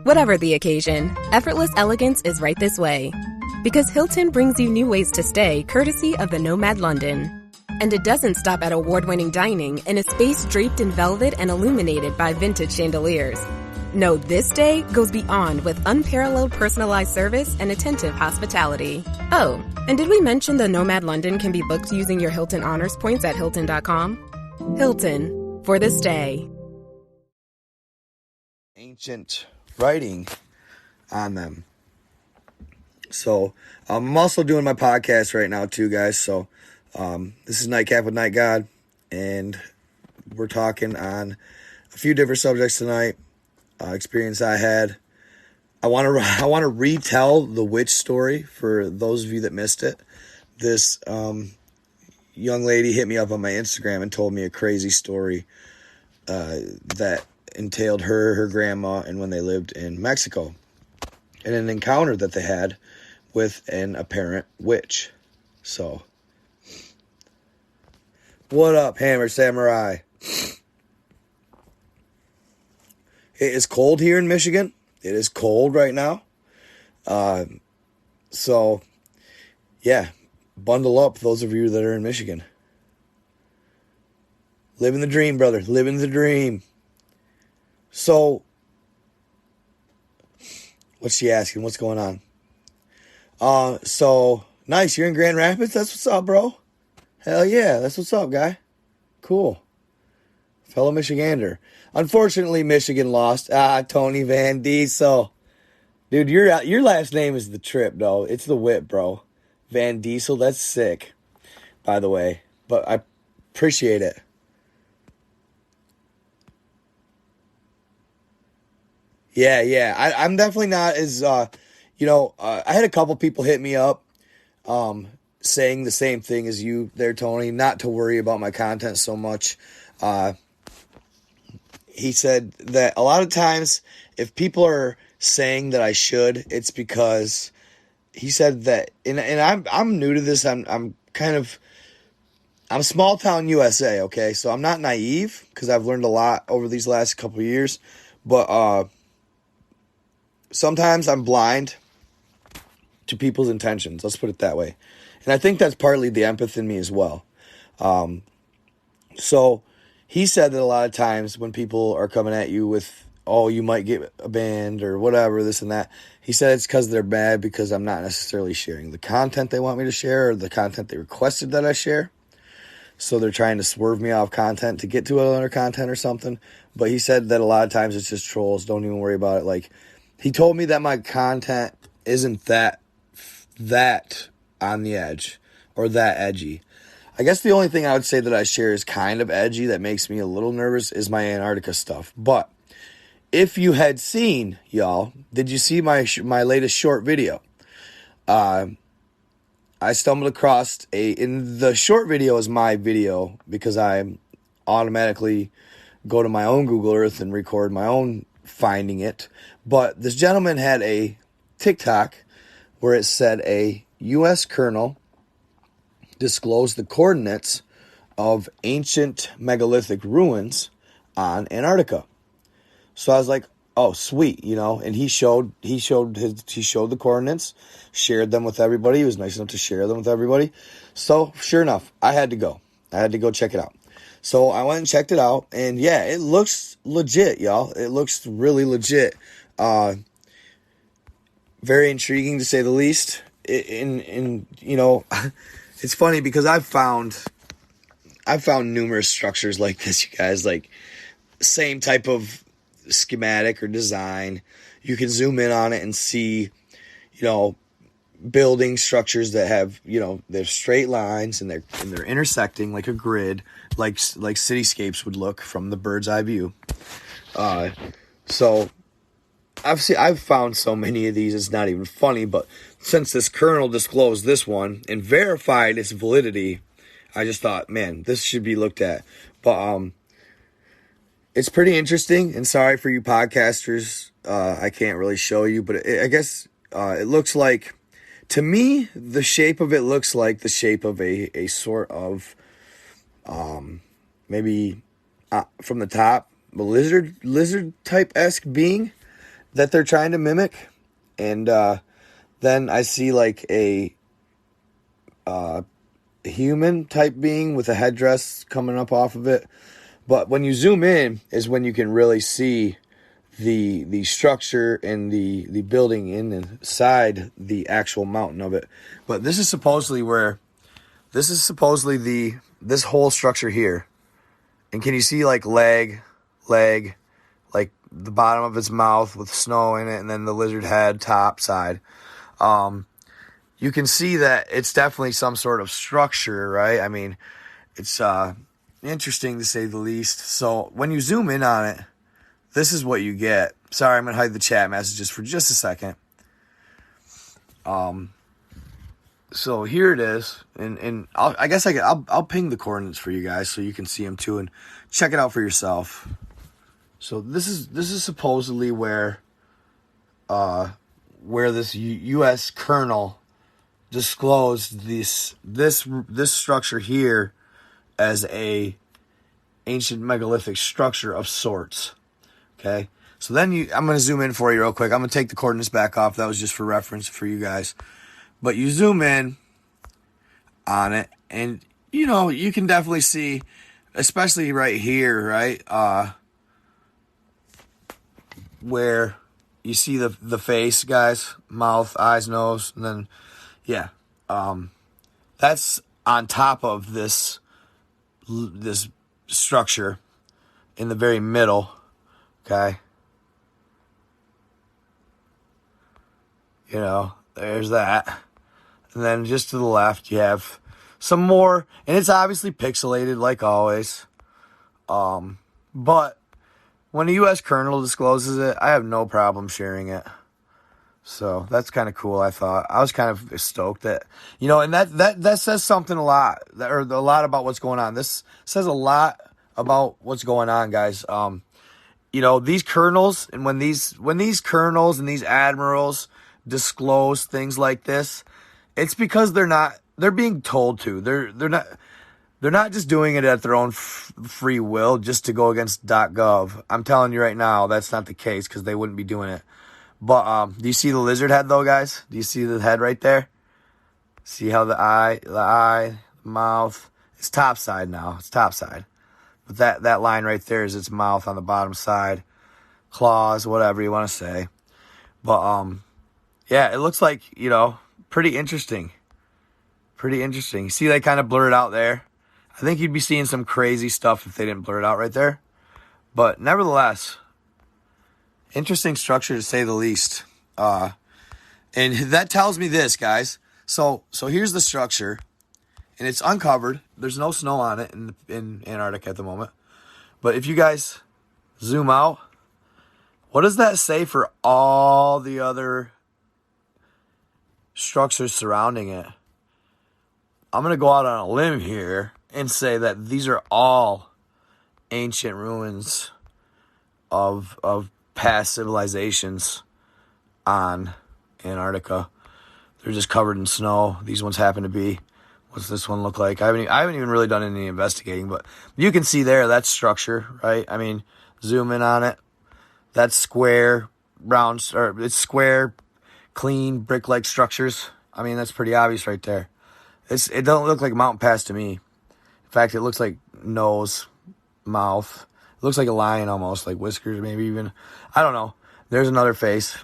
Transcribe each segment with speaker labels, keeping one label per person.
Speaker 1: Whatever the occasion, effortless elegance is right this way. Because Hilton brings you new ways to stay courtesy of the Nomad London. And it doesn't stop at award-winning dining in a space draped in velvet and illuminated by vintage chandeliers. No, this day goes beyond with unparalleled personalized service and attentive hospitality. Oh, and did we mention the Nomad London can be booked using your Hilton Honors points at Hilton.com? Hilton, for the stay.
Speaker 2: Ancient writing on them. So I'm also doing my podcast right now too, guys. So this is Nightcap with Night God, and we're talking on a few different subjects tonight. Experience I had. I want to retell the witch story for those of you that missed it. This young lady hit me up on my Instagram and told me a crazy story that entailed her grandma, and when they lived in Mexico, and an encounter that they had with an apparent witch. So, what up, Hammer Samurai? It is cold here in Michigan. It is cold right now. So, yeah, bundle up, those of you that are in Michigan. Living the dream, brother. Living the dream. So, what's she asking? What's going on? So, nice. You're in Grand Rapids? That's what's up, bro. Hell yeah. That's what's up, guy. Cool. Fellow Michigander. Unfortunately, Michigan lost. Tony Van Diesel. Dude, your last name is the trip, though. It's the whip, bro. Van Diesel, that's sick, by the way. But I appreciate it. Yeah. I'm definitely not as, I had a couple people hit me up saying the same thing as you there, Tony, not to worry about my content so much. He said that a lot of times if people are saying that I should, it's because he said that, and I'm new to this. I'm small town USA. Okay. So I'm not naive because I've learned a lot over these last couple of years, but, sometimes I'm blind to people's intentions. Let's put it that way. And I think that's partly the empath in me as well. So he said that a lot of times when people are coming at you with, oh, you might get a band or whatever, this and that, he said it's because they're mad because I'm not necessarily sharing the content they want me to share or the content they requested that I share. So they're trying to swerve me off content to get to another content or something. But he said that a lot of times it's just trolls. Don't even worry about it. Like, he told me that my content isn't that on the edge or that edgy. I guess the only thing I would say that I share is kind of edgy that makes me a little nervous is my Antarctica stuff. But if you had seen, y'all, did you see my latest short video? I stumbled across in the short video is my video because I automatically go to my own Google Earth and record my own finding it. But this gentleman had a TikTok where it said a U.S. colonel disclosed the coordinates of ancient megalithic ruins on Antarctica. So I was like, oh, sweet, and he showed the coordinates, shared them with everybody. He was nice enough to share them with everybody. So sure enough, I had to go check it out. So I went and checked it out, and yeah, it looks legit, y'all. It looks really legit. Very intriguing to say the least. It's funny because I've found numerous structures like this, you guys, like same type of schematic or design. You can zoom in on it and see, building structures that have, they're straight lines and they're intersecting like a grid, like cityscapes would look from the bird's eye view. So I've found so many of these, it's not even funny, but since this colonel disclosed this one and verified its validity, I just thought, man, this should be looked at. But it's pretty interesting, and sorry for you podcasters, I can't really show you, but I guess it looks like, to me, the shape of it looks like the shape of a sort of, maybe from the top, a lizard type-esque being. that they're trying to mimic. And then I see like a human type being with a headdress coming up off of it. But when you zoom in is when you can really see the structure and the building inside the actual mountain of it. But this is supposedly this whole structure here. And can you see like leg, like the bottom of its mouth with snow in it, and then the lizard head top side. You can see that it's definitely some sort of structure, right? I mean, it's interesting to say the least. So when you zoom in on it, this is what you get. Sorry, I'm going to hide the chat messages for just a second. So here it is. And I'll ping the coordinates for you guys so you can see them too and check it out for yourself. So this is supposedly where this U.S. colonel disclosed this structure here as a ancient megalithic structure of sorts. Okay, so then I'm going to zoom in for you real quick. I'm going to take the coordinates back off. That was just for reference for you guys. But you zoom in on it, and you can definitely see, especially right here, right, where you see the face, guys, mouth, eyes, nose, and then that's on top of this structure in the very middle. Okay, there's that. And then just to the left, you have some more, and it's obviously pixelated like always. But when a U.S. colonel discloses it, I have no problem sharing it. So that's kind of cool, I thought. I was kind of stoked that, and that says something a lot about what's going on. This says a lot about what's going on, guys. These colonels, and when these colonels and these admirals disclose things like this, it's because they're being told to. They're not just doing it at their own free will just to go against .gov. I'm telling you right now, that's not the case because they wouldn't be doing it. But do you see the lizard head though, guys? Do you see the head right there? See how the eye, mouth, it's top side now. It's top side. But that line right there is its mouth on the bottom side. Claws, whatever you want to say. But it looks like, pretty interesting. Pretty interesting. See, they kind of blur it out there. I think you'd be seeing some crazy stuff if they didn't blur it out right there. But nevertheless, interesting structure to say the least. And that tells me this, guys. So here's the structure, and it's uncovered. There's no snow on it in Antarctica at the moment. But if you guys zoom out, what does that say for all the other structures surrounding it? I'm going to go out on a limb here and say that these are all ancient ruins of past civilizations on Antarctica. They're just covered in snow. These ones happen to be. What's this one look like? I haven't even really done any investigating, but you can see there, that's structure, right? I mean, zoom in on it. That's square, round, or it's square, clean, brick-like structures. I mean, that's pretty obvious right there. It don't look like a mountain pass to me. In fact, it looks like nose, mouth. It looks like a lion almost, like whiskers maybe even. I don't know. There's another face.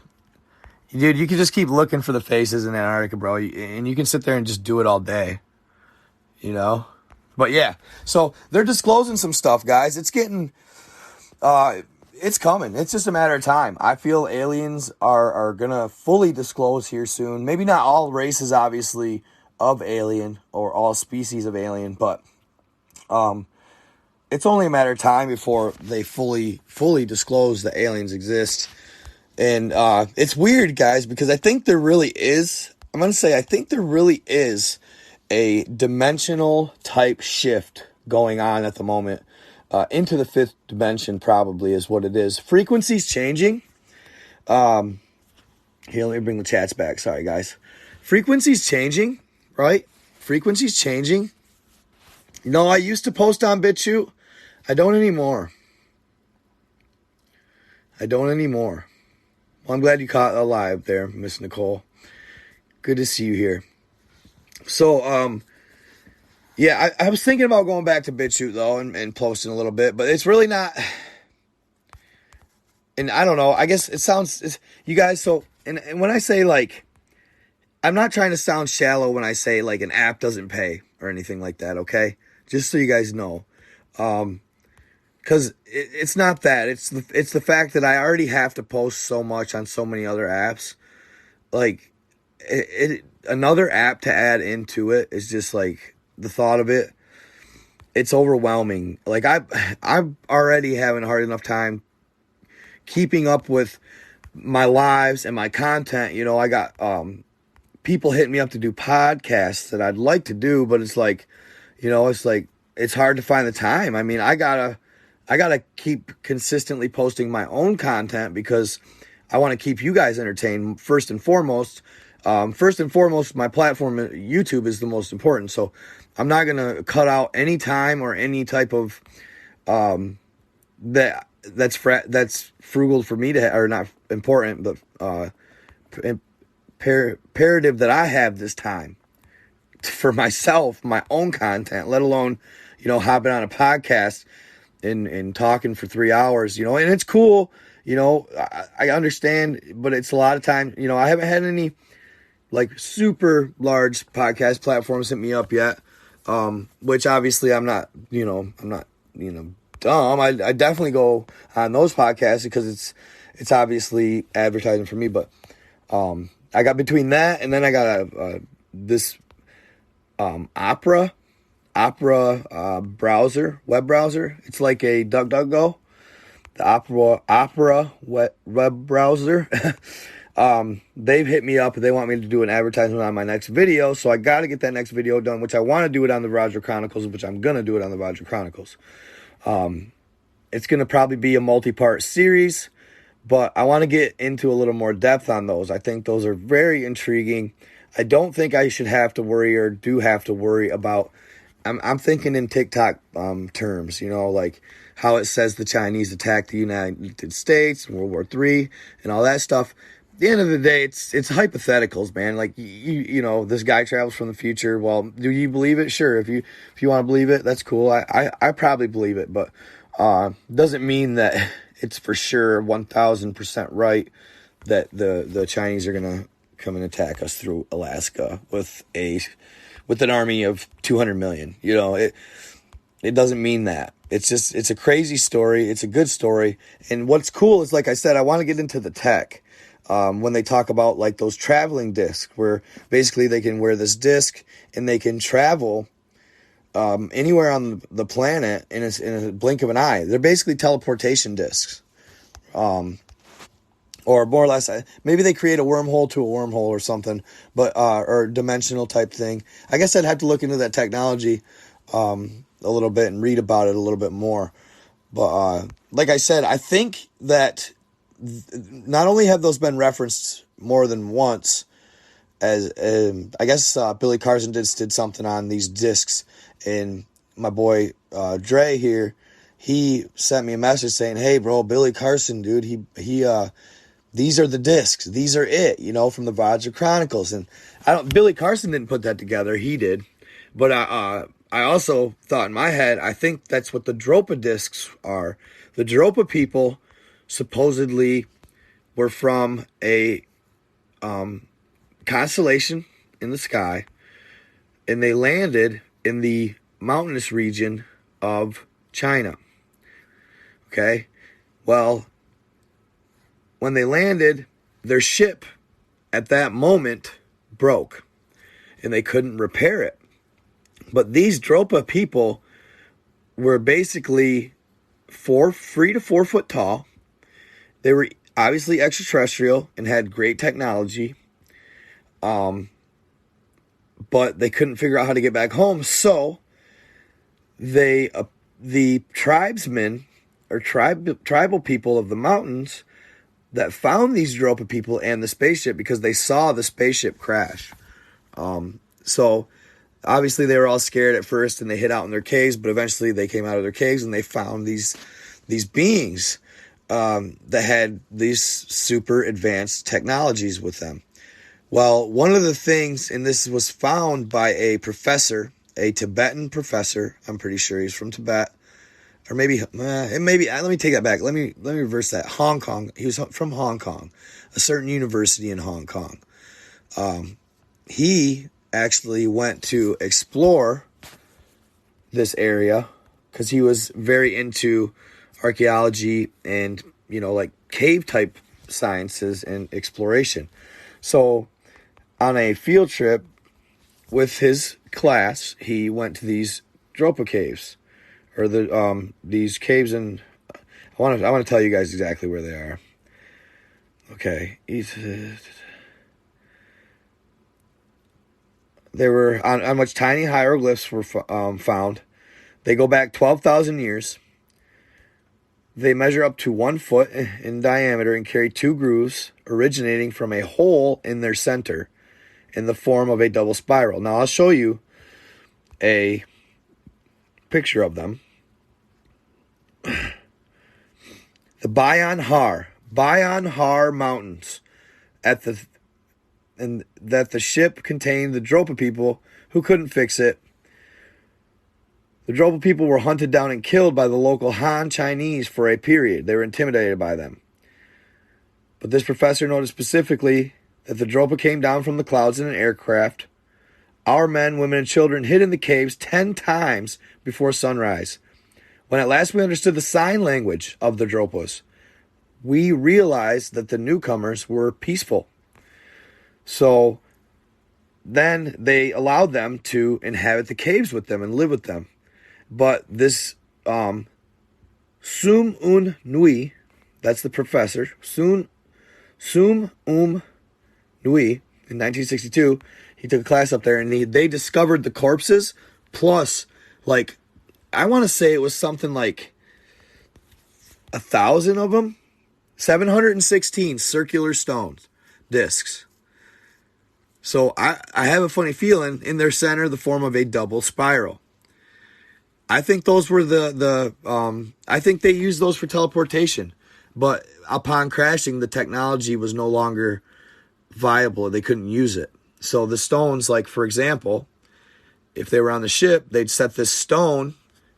Speaker 2: Dude, you can just keep looking for the faces in Antarctica, bro. And you can sit there and just do it all day. But yeah. So they're disclosing some stuff, guys. It's getting... it's coming. It's just a matter of time. I feel aliens are going to fully disclose here soon. Maybe not all races, obviously, of alien or all species of alien, but it's only a matter of time before they fully disclose that aliens exist. And it's weird, guys, because I think there really is, I think there really is a dimensional type shift going on at the moment. Into the fifth dimension probably is what it is. Frequency's changing. Here, let me bring the chats back. Sorry, guys. Frequency's changing, right? Frequency's changing. I used to post on BitChute. I don't anymore. Well, I'm glad you caught alive there, Miss Nicole. Good to see you here. So, yeah, I was thinking about going back to BitChute, though, and posting a little bit, but it's really not, and I don't know, I guess it sounds, you guys, so, and when I say, like, I'm not trying to sound shallow when I say, like, an app doesn't pay or anything like that, okay? Just so you guys know. Because it's not that. It's the fact that I already have to post so much on so many other apps. Like, another app to add into it is just, like, the thought of it, it's overwhelming. Like, I'm already having a hard enough time keeping up with my lives and my content. You know, I got people hitting me up to do podcasts that I'd like to do, but it's like, you know, it's hard to find the time. I mean, I gotta keep consistently posting my own content because I want to keep you guys entertained first and foremost. My platform, YouTube, is the most important. So I'm not going to cut out any time or any type of that's frugal for me to or not important, but imperative that I have this time for myself, my own content, let alone, you know, hopping on a podcast and talking for 3 hours, you know, and it's cool, you know, I understand, but it's a lot of time, you know, I haven't had any like super large podcast platforms hit me up yet, which obviously I'm not dumb. I definitely go on those podcasts because it's obviously advertising for me, but I got between that and then I got this Opera browser, web browser. It's like a DuckDuckGo, the Opera web browser. They've hit me up. They want me to do an advertisement on my next video, so I got to get that next video done, which I want to do it on the Roger Chronicles, which I'm going to do it on the Roger Chronicles. It's going to probably be a multi-part series, but I want to get into a little more depth on those. I think those are very intriguing. I don't think I should have to worry or do have to worry about, I'm thinking in TikTok terms, you know, like how it says the Chinese attacked the United States in World War III and all that stuff. At the end of the day, it's hypotheticals, man. Like, you know, this guy travels from the future. Well, do you believe it? Sure. If you want to believe it, that's cool. I probably believe it, but doesn't mean that it's for sure 1,000% right that the Chinese are going to come and attack us through Alaska with an army of 200 million. You know, it doesn't mean that. It's a crazy story. It's a good story. And what's cool is, like I said, I want to get into the tech. When they talk about like those traveling discs, where basically they can wear this disc and they can travel anywhere on the planet in a blink of an eye. They're basically teleportation discs. Or more or less, maybe they create a wormhole to a wormhole or something, but or dimensional type thing. I guess I'd have to look into that technology a little bit and read about it a little bit more. But like I said, I think that not only have those been referenced more than once, as I guess Billy Carson did something on these discs, and my boy Dre here, he sent me a message saying, "Hey, bro, Billy Carson, dude, he these are the discs. These are it, you know, from the Roger Chronicles." And Billy Carson didn't put that together. He did. But I also thought in my head, I think that's what the Dropa discs are. The Dropa people supposedly were from a constellation in the sky, and they landed in the mountainous region of China. Okay? Well, when they landed, their ship at that moment broke and they couldn't repair it. But these Dropa people were basically 3 to 4 foot tall. They were obviously extraterrestrial and had great technology. But they couldn't figure out how to get back home. So the tribesmen or tribal people of the mountains that found these Dropa people and the spaceship, because they saw the spaceship crash. So obviously they were all scared at first and they hid out in their caves, but eventually they came out of their caves and they found these beings. that had these super advanced technologies with them. Well, one of the things, and this was found by a professor, a Tibetan professor. I'm pretty sure he's from Tibet, or maybe let me take that back. Let me reverse that. Hong Kong. He was from Hong Kong, a certain university in Hong Kong. He actually went to explore this area because he was very into archaeology and, like cave type sciences and exploration. So on a field trip with his class, he went to these Dropa caves, or these caves in. I want to tell you guys exactly where they are. Okay, they were on which tiny hieroglyphs were found. They go back 12,000 years. They measure up to 1 foot in diameter and carry 2 grooves originating from a hole in their center in the form of a double spiral. Now, I'll show you a picture of them. The Bayan Har Mountains that the ship contained the Dropa people who couldn't fix it. The Dropa people were hunted down and killed by the local Han Chinese for a period. They were intimidated by them. But this professor noted specifically that the Dropa came down from the clouds in an aircraft. Our men, women, and children hid in the caves 10 times before sunrise. When at last we understood the sign language of the Dropas, we realized that the newcomers were peaceful. So then they allowed them to inhabit the caves with them and live with them. But this Sum Un Nui, that's the professor, Sum Nui, in 1962, he took a class up there, and they discovered the corpses, plus, like, I want to say it was something like 1,000 of them, 716 circular stones, discs. So I have a funny feeling in their center, the form of a double spiral. I think those were I think they used those for teleportation. But upon crashing, the technology was no longer viable. They couldn't use it. So the stones, like, for example, if they were on the ship, they'd set this stone,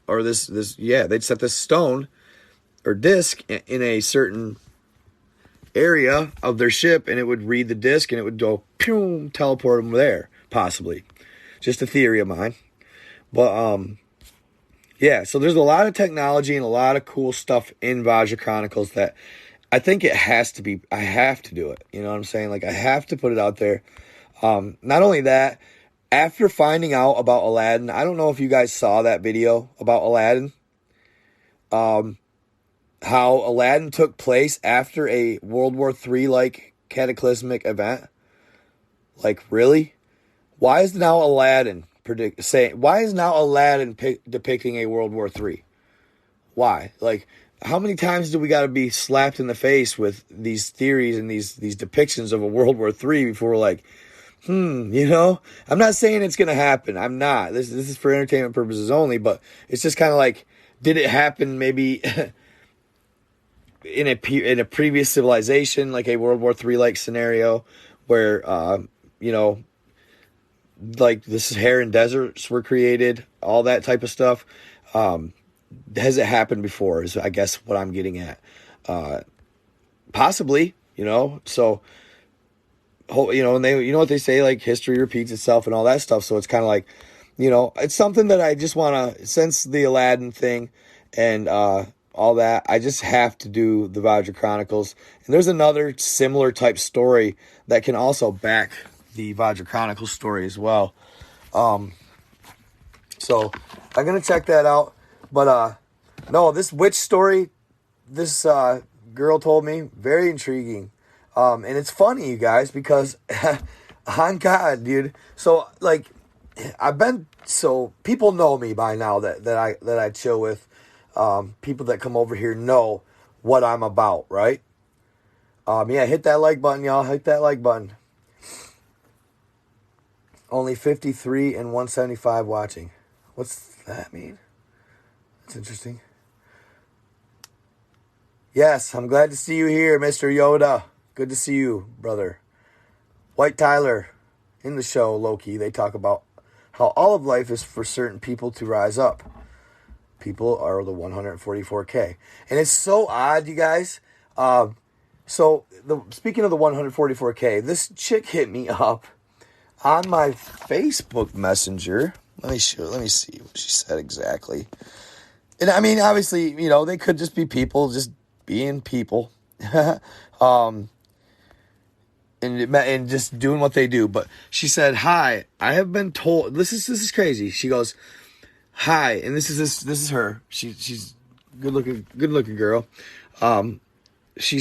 Speaker 2: or they'd set this stone or disc in a certain area of their ship, and it would read the disc, and it would go, pew, teleport them there, possibly. Just a theory of mine. But, yeah, so there's a lot of technology and a lot of cool stuff in Vajra Chronicles that I think it has to be, I have to do it. You know what I'm saying? Like, I have to put it out there. Not only that, after finding out about Aladdin, I don't know if you guys saw that video about Aladdin. How Aladdin took place after a World War III like cataclysmic event. Like, really? Why is now Aladdin depicting a World War III? Why? Like, how many times do we got to be slapped in the face with these theories and these depictions of a World War III before we're like, you know? I'm not saying it's going to happen. I'm not. This is for entertainment purposes only, but it's just kind of like, did it happen maybe in a previous civilization, like a World War III like scenario where, like the Saharan deserts were created, all that type of stuff. Has it happened before is, I guess, what I'm getting at. Possibly, so, and they, what they say, like, history repeats itself and all that stuff. So it's kind of like, it's something that I just want to, since the Aladdin thing and, all that, I just have to do the Vajra Chronicles. And there's another similar type story that can also back the Vajra Chronicles story as well. So I'm going to check that out. But, no, this witch story, this girl told me, very intriguing. And it's funny, you guys, because on God, dude. So, like, people know me by now that I chill with. People that come over here know what I'm about, right? Hit that like button, y'all. Hit that like button. Only 53 and 175 watching. What's that mean? That's interesting. Yes, I'm glad to see you here, Mr. Yoda. Good to see you, brother. White Tyler, in the show Loki, they talk about how all of life is for certain people to rise up. People are the 144K. And it's so odd, you guys. Speaking of the 144K, this chick hit me up on my Facebook Messenger. Let me see what she said exactly. And I mean, obviously, they could just be people, just being people, and just doing what they do. But she said, "Hi, I have been told." This is crazy. She goes, "Hi," and this is her. She's good looking girl. She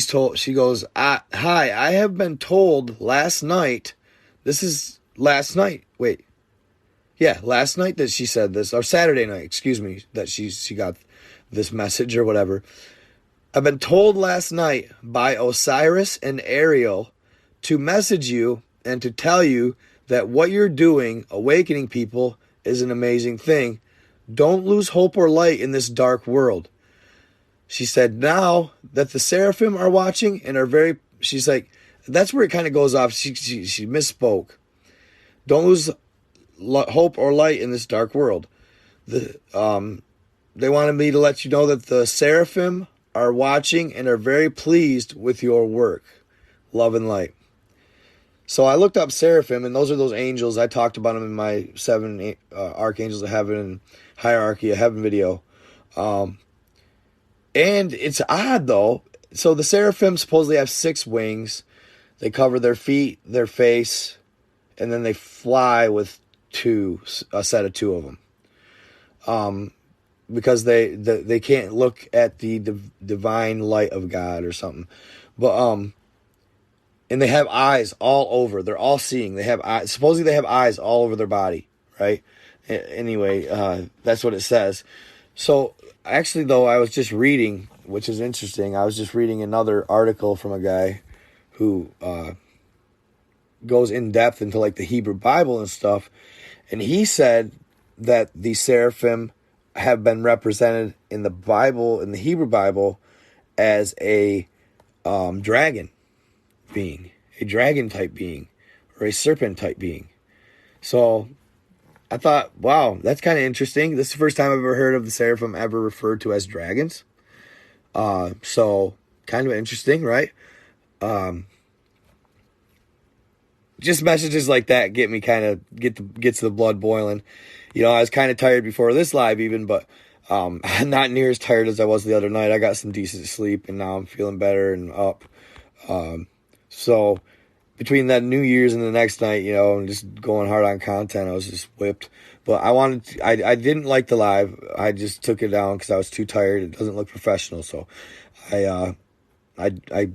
Speaker 2: goes, "Hi, I have been told last night." This is last night. Wait. Yeah, last night that she said this, or Saturday night, excuse me, that she got this message or whatever. I've been told last night by Osiris and Ariel to message you and to tell you that what you're doing, awakening people, is an amazing thing. Don't lose hope or light in this dark world. She said, now that the seraphim are watching and are she's like, that's where it kind of goes off. She misspoke. Don't lose hope or light in this dark world. They wanted me to let you know that the seraphim are watching and are very pleased with your work. Love and light. So I looked up seraphim, and those are those angels. I talked about them in my 7 archangels of heaven and hierarchy of heaven video. And it's odd though. So the seraphim supposedly have 6 wings. They cover their feet, their face, and then they fly with a set of 2 of them. Because they can't look at the divine light of God or something. But and they have eyes all over. They're all seeing. They have eyes. Supposedly they have eyes all over their body, right? Anyway, that's what it says. So actually, though, I was just reading, which is interesting. I was just reading another article from a guy who goes in depth into like the Hebrew Bible and stuff, and he said that the seraphim have been represented in the Bible, in the Hebrew Bible, as a dragon being, a dragon type being, or a serpent type being. So I thought, wow, that's kind of interesting. This is the first time I've ever heard of the seraphim ever referred to as dragons. So kind of interesting, right? Just messages like that get me gets the blood boiling. I was kind of tired before this live even, but not near as tired as I was the other night. I got some decent sleep, and now I'm feeling better and up. So between that New Year's and the next night, and just going hard on content, I was just whipped. But I didn't like the live. I just took it down because I was too tired. It doesn't look professional, so I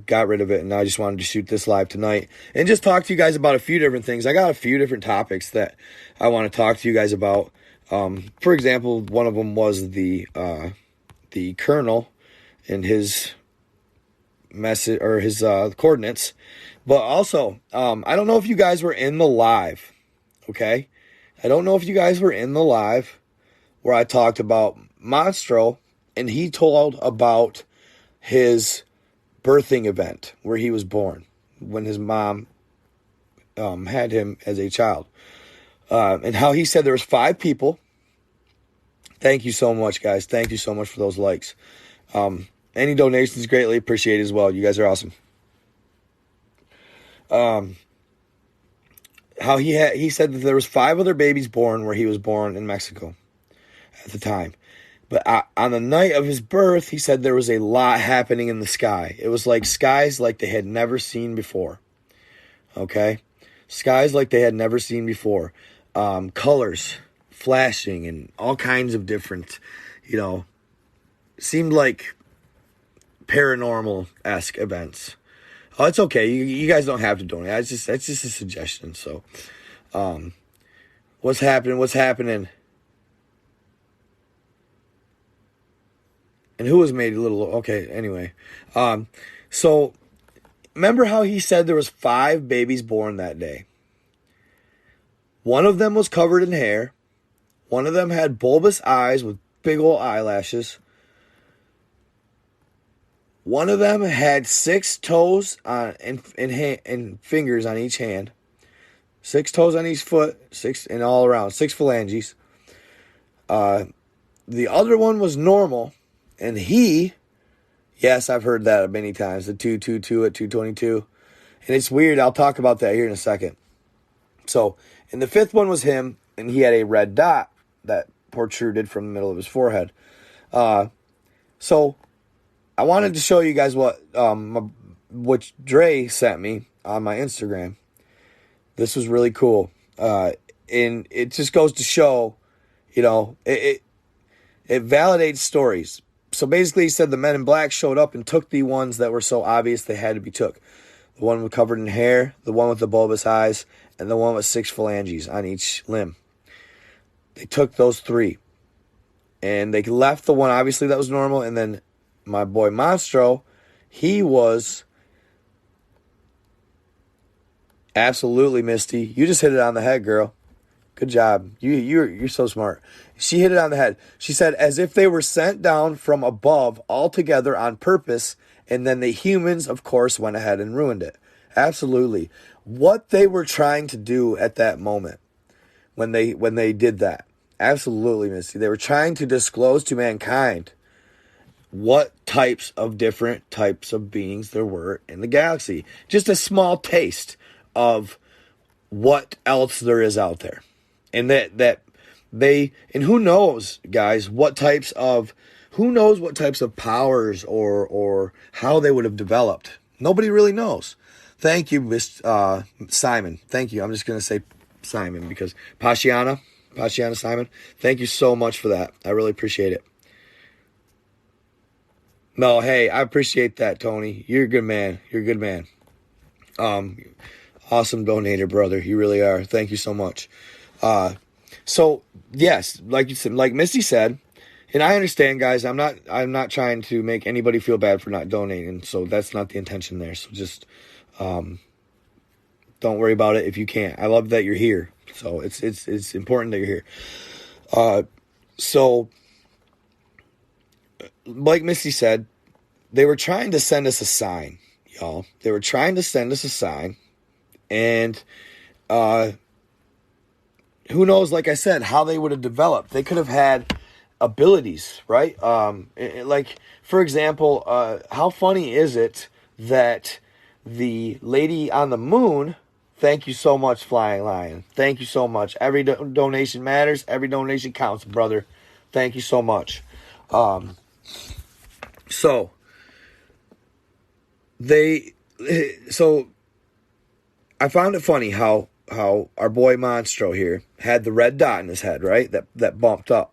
Speaker 2: got rid of it, and I just wanted to shoot this live tonight and just talk to you guys about a few different things. I got a few different topics that I want to talk to you guys about. For example, one of them was the colonel and his message or his coordinates. But also, I don't know if you guys were in the live, okay? I don't know if you guys were in the live where I talked about Monstro, and he told about his birthing event where he was born when his mom had him as a child, and how he said there was 5 people. Thank you so much, guys. Thank you so much for those likes. Any donations greatly appreciated as well. You guys are awesome. How he said that there was 5 other babies born where he was born in Mexico at the time. But on the night of his birth, he said there was a lot happening in the sky. It was like skies like they had never seen before. Okay? Skies like they had never seen before. Colors flashing and all kinds of different, seemed like paranormal-esque events. Oh, it's okay. You guys don't have to donate. That's just a suggestion. So, what's happening? And who was made a little... Okay, anyway. So, remember how he said there was 5 babies born that day? One of them was covered in hair. One of them had bulbous eyes with big old eyelashes. One of them had 6 toes and fingers on each hand. 6 toes on each foot, 6 and all around, 6 phalanges. The other one was normal, and yes, I've heard that many times, the 222 at 222. And it's weird, I'll talk about that here in a second. So, and the 5th one was him, and he had a red dot that protruded from the middle of his forehead. So, I wanted to show you guys what Dre sent me on my Instagram. This was really cool. And it just goes to show, it validates stories. So basically he said the men in black showed up and took the ones that were so obvious they had to be took. The one covered in hair, the one with the bulbous eyes, and the one with 6 phalanges on each limb. They took those 3. And they left the one obviously that was normal, and then my boy Monstro, he was absolutely Misty. You just hit it on the head, girl. Good job. You're so smart. She hit it on the head. She said, as if they were sent down from above altogether on purpose, and then the humans, of course, went ahead and ruined it. Absolutely. What they were trying to do at that moment when they did that. Absolutely, Misty. They were trying to disclose to mankind what different types of beings there were in the galaxy. Just a small taste of what else there is out there. And and who knows, guys, who knows what types of powers or how they would have developed. Nobody really knows. Thank you, Miss Simon. Thank you. I'm just going to say Simon because Pashiana Simon, thank you so much for that. I really appreciate it. No, hey, I appreciate that, Tony. You're a good man. Awesome donator, brother. You really are. Thank you so much. So yes, like you said, like Misty said, and I understand, guys. I'm not trying to make anybody feel bad for not donating. So that's not the intention there. So just don't worry about it if you can't. I love that you're here. So it's important that you're here. So like Misty said, they were trying to send us a sign, y'all. They were trying to send us a sign. And who knows, like I said, how they would have developed. They could have had abilities, right? Like, for example, how funny is it that the lady on the moon, thank you so much, Flying Lion. Thank you so much. Every donation matters. Every donation counts, brother. Thank you so much. So I found it funny how our boy Monstro here had the red dot in his head, right? That bumped up,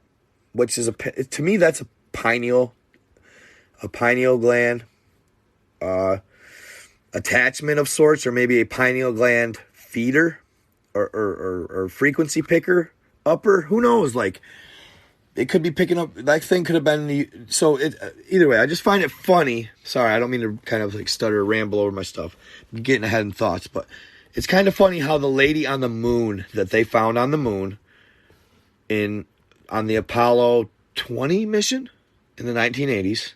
Speaker 2: which is to me that's a pineal gland attachment of sorts, or maybe a pineal gland feeder or frequency picker upper. Who knows? Like, it could be picking up, that thing could have been, so either way, I just find it funny. Sorry, I don't mean to kind of like stutter or ramble over my stuff. I'm getting ahead in thoughts, but it's kind of funny how the lady on the moon that they found on the moon on the Apollo 20 mission in the 1980s,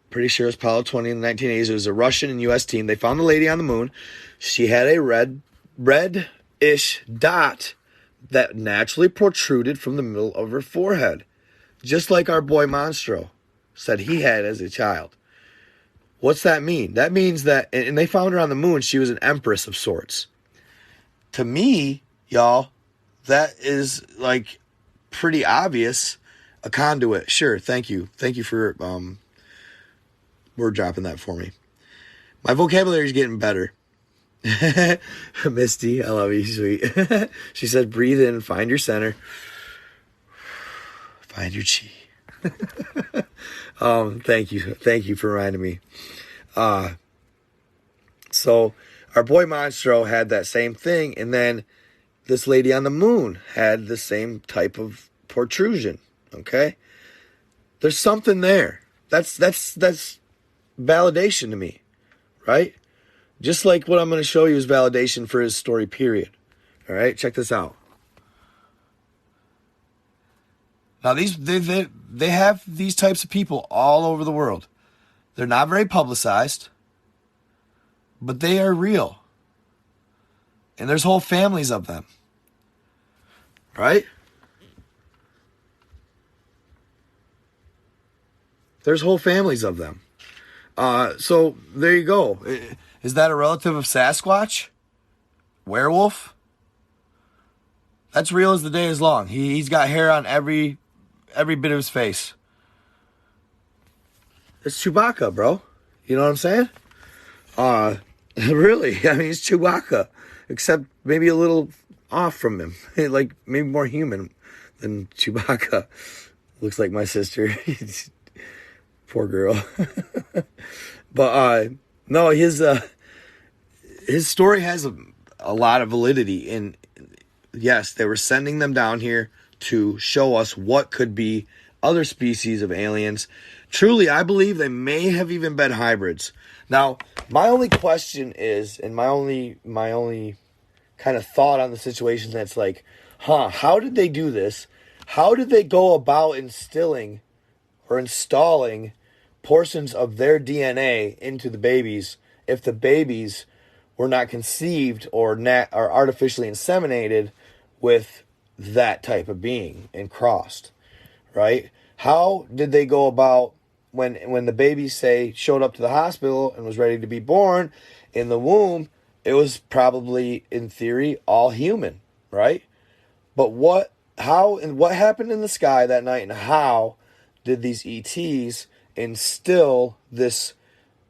Speaker 2: pretty sure it was Apollo 20 in the 1980s. It was a Russian and U.S. team. They found the lady on the moon. She had a red-ish dot that naturally protruded from the middle of her forehead, just like our boy Monstro said he had as a child. What's that mean? That means that, and they found her on the moon, she was an empress of sorts. To me, y'all, that is like pretty obvious. A conduit. Sure, thank you. Thank you for word dropping that for me. My vocabulary is getting better. Misty, I love you, sweet. She said, breathe in, find your center. Find your chi. Thank you for reminding me. So our boy Monstro had that same thing, and then this lady on the moon had the same type of protrusion. Okay, there's something there. That's validation to me, right? Just like what I'm going to show you is validation for his story, period. All right, check this out. Now, they have these types of people all over the world. They're not very publicized, but they are real. And there's whole families of them. Right? There's whole families of them. So there you go. Is that a relative of Sasquatch? Werewolf? That's real as the day is long. He's got hair on every bit of his face. It's Chewbacca, bro. You know what I'm saying? Really, I mean, it's Chewbacca, except maybe a little off from him. Like, maybe more human than Chewbacca. Looks like my sister. Poor girl. But, no, his story has a lot of validity. And, yes, they were sending them down here to show us what could be other species of aliens. Truly, I believe they may have even been hybrids. Now, my only question is, and my only kind of thought on the situation, that's like, how did they do this? How did they go about installing portions of their DNA into the babies if the babies were not conceived or artificially inseminated with that type of being and crossed, right? How did they go about when the baby, say, showed up to the hospital and was ready to be born in the womb? It was probably, in theory, all human, right? But what happened in the sky that night, and how did these ETs instill this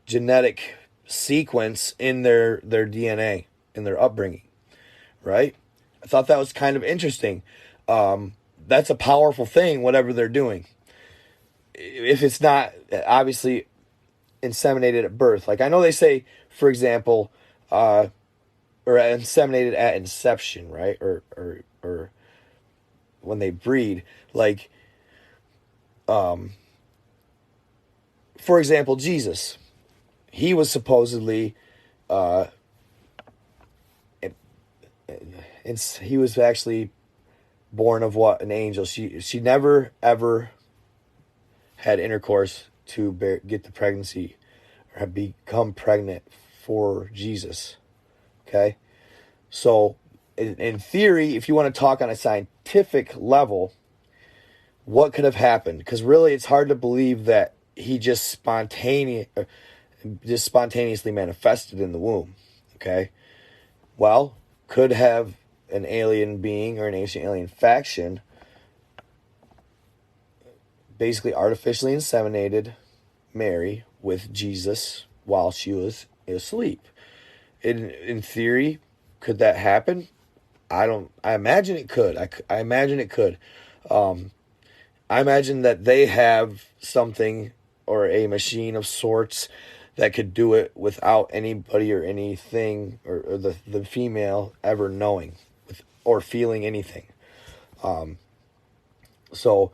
Speaker 2: genetic sequence in their DNA, in their upbringing, right? I thought that was kind of interesting. That's a powerful thing, whatever they're doing. If it's not obviously inseminated at birth. Like, I know they say, for example, or inseminated at inception, right? Or when they breed. Like, for example, Jesus. He was supposedly, he was actually born of what? An angel. She never, ever had intercourse to get the pregnancy or have become pregnant for Jesus. Okay? So, in theory, if you want to talk on a scientific level, what could have happened? Because really, it's hard to believe that he just spontaneously manifested in the womb. Okay? Well, could have an alien being or an ancient alien faction basically artificially inseminated Mary with Jesus while she was asleep. In theory, could that happen? I imagine it could. I imagine it could. I imagine that they have something or a machine of sorts that could do it without anybody or anything or the female ever knowing or feeling anything. So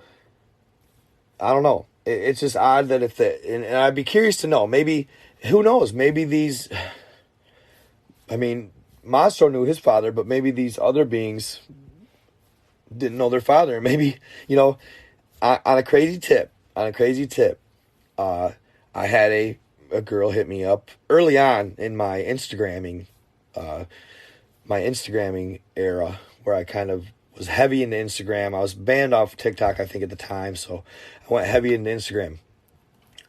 Speaker 2: I don't know. It's just odd that and I'd be curious to know. Maybe, who knows? Maybe these, I mean, Mastro knew his father, but maybe these other beings didn't know their father. Maybe, on a crazy tip, I had a girl hit me up early on in my Instagramming era, where I kind of was heavy into Instagram. I was banned off TikTok, I think, at the time, so I went heavy into Instagram.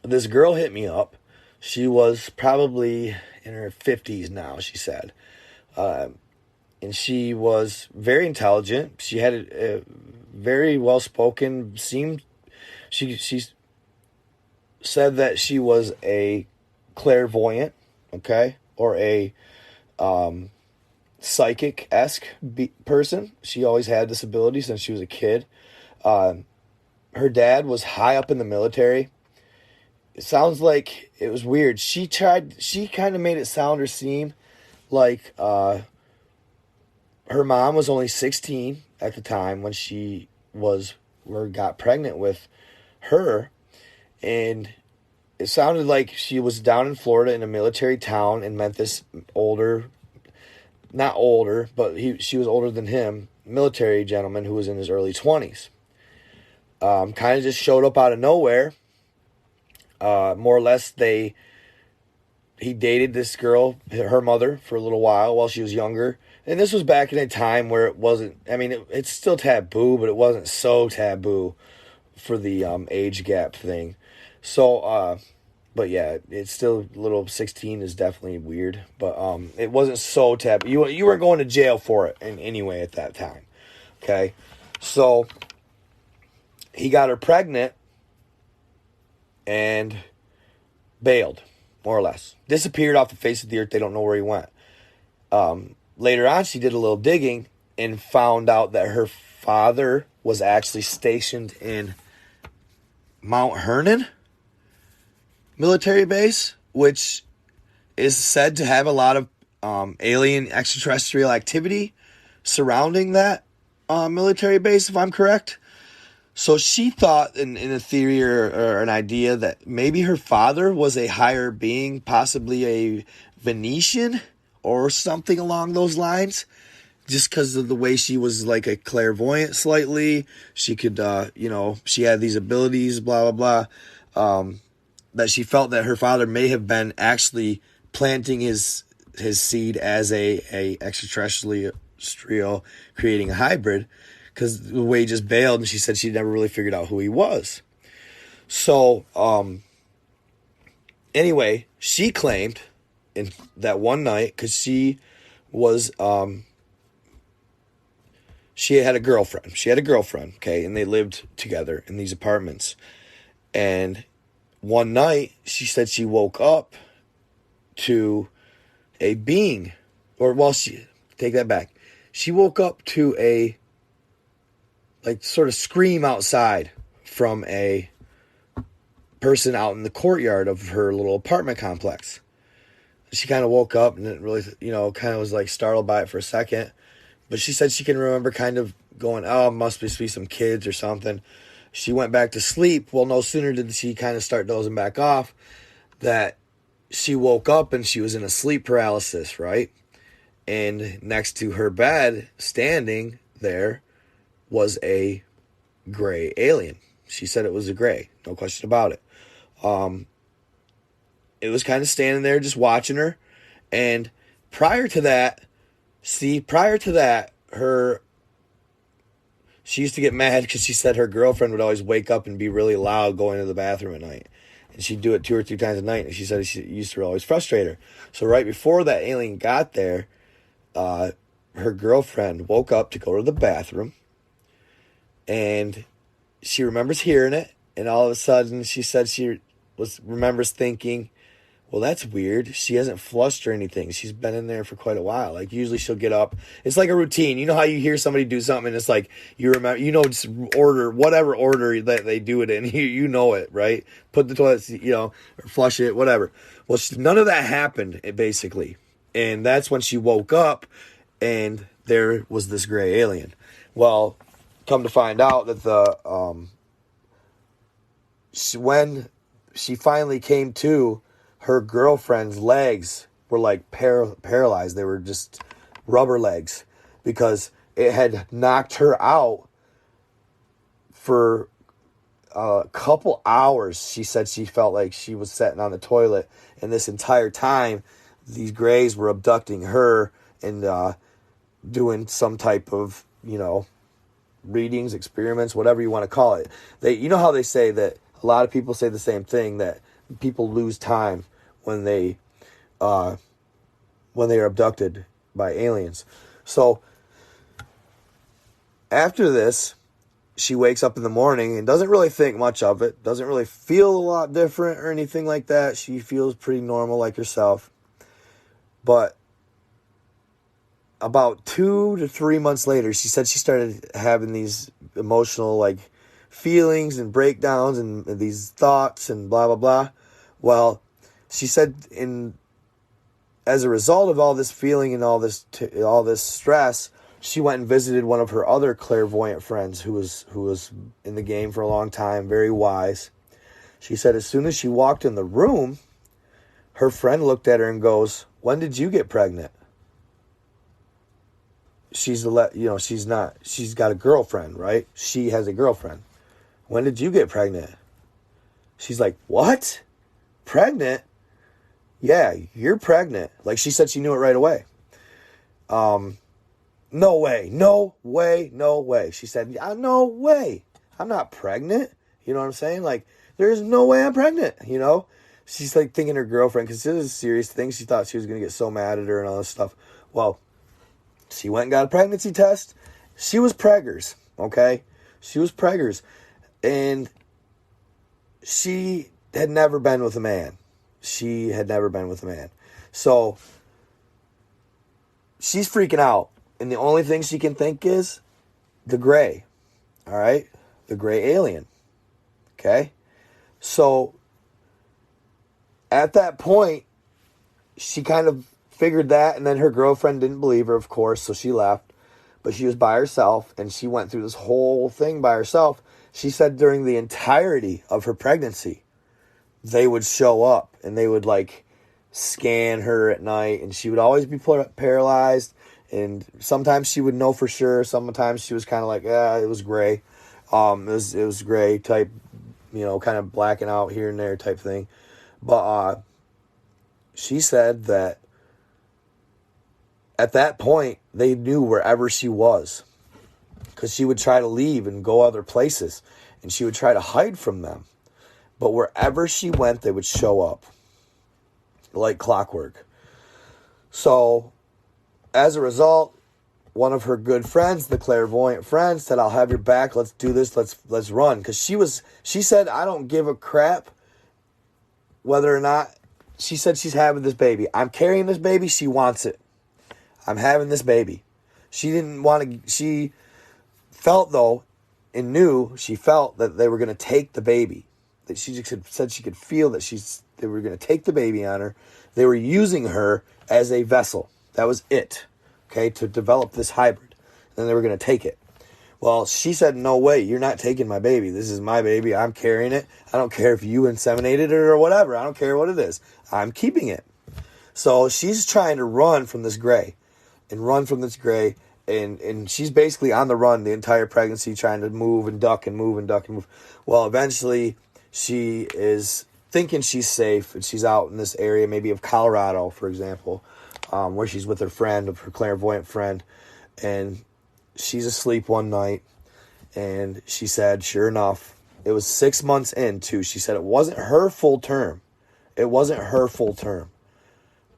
Speaker 2: This girl hit me up. She was probably in her 50s now, she said. And she was very intelligent. She had a very well-spoken, she said that she was a clairvoyant, okay, or a psychic-esque person. She always had this ability since she was a kid. Her dad was high up in the military. It sounds like, it was weird. She kind of made it sound or seem like her mom was only 16 at the time when she got pregnant with her. And it sounded like she was down in Florida in a military town and met this not older, but she was older than him, military gentleman who was in his early 20s. kind of just showed up out of nowhere. More or less, he dated this girl, her mother, for a little while she was younger. And this was back in a time where it wasn't, I mean, it's still taboo, but it wasn't so taboo for the age gap thing. So, but yeah, it's still a little, 16 is definitely weird. But it wasn't so taboo. You weren't going to jail for it anyway at that time. Okay? So, he got her pregnant and bailed, more or less. Disappeared off the face of the earth. They don't know where he went. Later on, she did a little digging and found out that her father was actually stationed in Mount Hernon military base, which is said to have a lot of alien extraterrestrial activity surrounding that military base, if I'm correct. So she thought in a theory or an idea that maybe her father was a higher being, possibly a Venetian or something along those lines, just because of the way she was like a clairvoyant slightly. She could, she had these abilities, blah, blah, blah, that she felt that her father may have been actually planting his seed as a extraterrestrial, creating a hybrid, because the way he just bailed, and she said she never really figured out who he was. So, anyway, she claimed in that one night, because she was, she had a girlfriend. She had a girlfriend, okay, and they lived together in these apartments. And one night, she said she woke up to a being, take that back. She woke up to a, sort of scream outside from a person out in the courtyard of her little apartment complex. She kind of woke up and didn't really, kind of was like startled by it for a second. But she said she can remember kind of going, oh, must be some kids or something. She went back to sleep. Well, no sooner did she kind of start dozing back off that she woke up and she was in a sleep paralysis, right? And next to her bed, standing there, was a gray alien. She said it was a gray, no question about it. It was kind of standing there just watching her. And prior to that, she used to get mad because she said her girlfriend would always wake up and be really loud going to the bathroom at night. And she'd do it 2 or 3 times a night. And she said she used to always frustrate her. So right before that alien got there, her girlfriend woke up to go to the bathroom. And she remembers hearing it. And all of a sudden, she said she remembers thinking, well, that's weird. She hasn't flushed or anything. She's been in there for quite a while. Like, usually she'll get up. It's like a routine. You know how you hear somebody do something and it's like, you remember, just order, whatever order that they do it in. You know it, right? Put the toilet, or flush it, whatever. Well, none of that happened, basically. And that's when she woke up and there was this gray alien. Well, come to find out that when she finally came to, her girlfriend's legs were like paralyzed. They were just rubber legs because it had knocked her out for a couple hours. She said she felt like she was sitting on the toilet, and this entire time these grays were abducting her and doing some type of, readings, experiments, whatever you want to call it. How they say that a lot of people say the same thing, that people lose time when they are abducted by aliens. So after this, she wakes up in the morning and doesn't really think much of it, doesn't really feel a lot different or anything like that. She feels pretty normal like herself. But about 2 to 3 months later, she said she started having these emotional feelings and breakdowns and these thoughts and blah, blah, blah. Well, she said as a result of all this feeling and all this stress, she went and visited one of her other clairvoyant friends who was in the game for a long time, very wise. She said as soon as she walked in the room, her friend looked at her and goes, "When did you get pregnant?" She's got a girlfriend, right? She has a girlfriend. when did you get pregnant? She's like, what? Pregnant? Yeah, you're pregnant. Like, she said she knew it right away. No way, no way, no way. She said, no way. I'm not pregnant. You know what I'm saying? Like, there's no way I'm pregnant, you know? She's like thinking her girlfriend, because this is a serious thing. She thought she was going to get so mad at her and all this stuff. Well, she went and got a pregnancy test. She was preggers, okay? She was preggers. And she had never been with a man. She had never been with a man. So she's freaking out. And the only thing she can think is the gray. All right? The gray alien. Okay? So at that point, she kind of figured that, and then her girlfriend didn't believe her, of course, so she left. But she was by herself, and she went through this whole thing by herself. She said during the entirety of her pregnancy, they would show up, and they would, like, scan her at night, and she would always be paralyzed, and sometimes she would know for sure. Sometimes she was kind of like, it was gray. It was gray type, you know, kind of blacking out here and there type thing. But she said that at that point, they knew wherever she was, because she would try to leave and go other places, and she would try to hide from them. But wherever she went, they would show up like clockwork. So as a result, one of her good friends, the clairvoyant friend, said, I'll have your back. Let's do this. Let's run. Because she said, I don't give a crap whether or not. She said she's having this baby. I'm carrying this baby. She wants it. I'm having this baby. She didn't want to. She felt, though, and knew, she felt that they were going to take the baby. That she just said she could feel that they were going to take the baby on her. They were using her as a vessel. That was it. Okay, to develop this hybrid. And then they were going to take it. Well, she said, no way, you're not taking my baby. This is my baby. I'm carrying it. I don't care if you inseminated it or whatever. I don't care what it is. I'm keeping it. So she's trying to run from this gray. And she's basically on the run the entire pregnancy, trying to move and duck and move and duck and move. Well, eventually she is thinking she's safe, and she's out in this area, maybe of Colorado, for example, where she's with her clairvoyant friend, and she's asleep one night, and she said, sure enough, it was 6 months in, too. She said it wasn't her full term.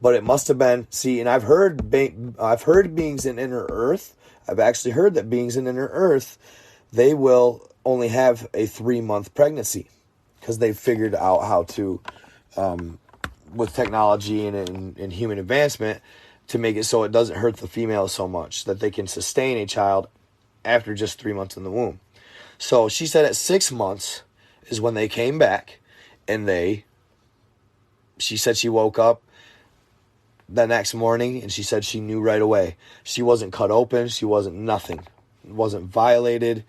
Speaker 2: But it must have been, and I've heard beings in inner earth. I've actually heard that beings in inner earth, they will only have a 3-month pregnancy, because they've figured out how to, with technology and human advancement, to make it so it doesn't hurt the female so much, that they can sustain a child after just 3 months in the womb. So she said at 6 months is when they came back, and she said she woke up the next morning, and she said she knew right away. She wasn't cut open. She wasn't nothing. Wasn't violated.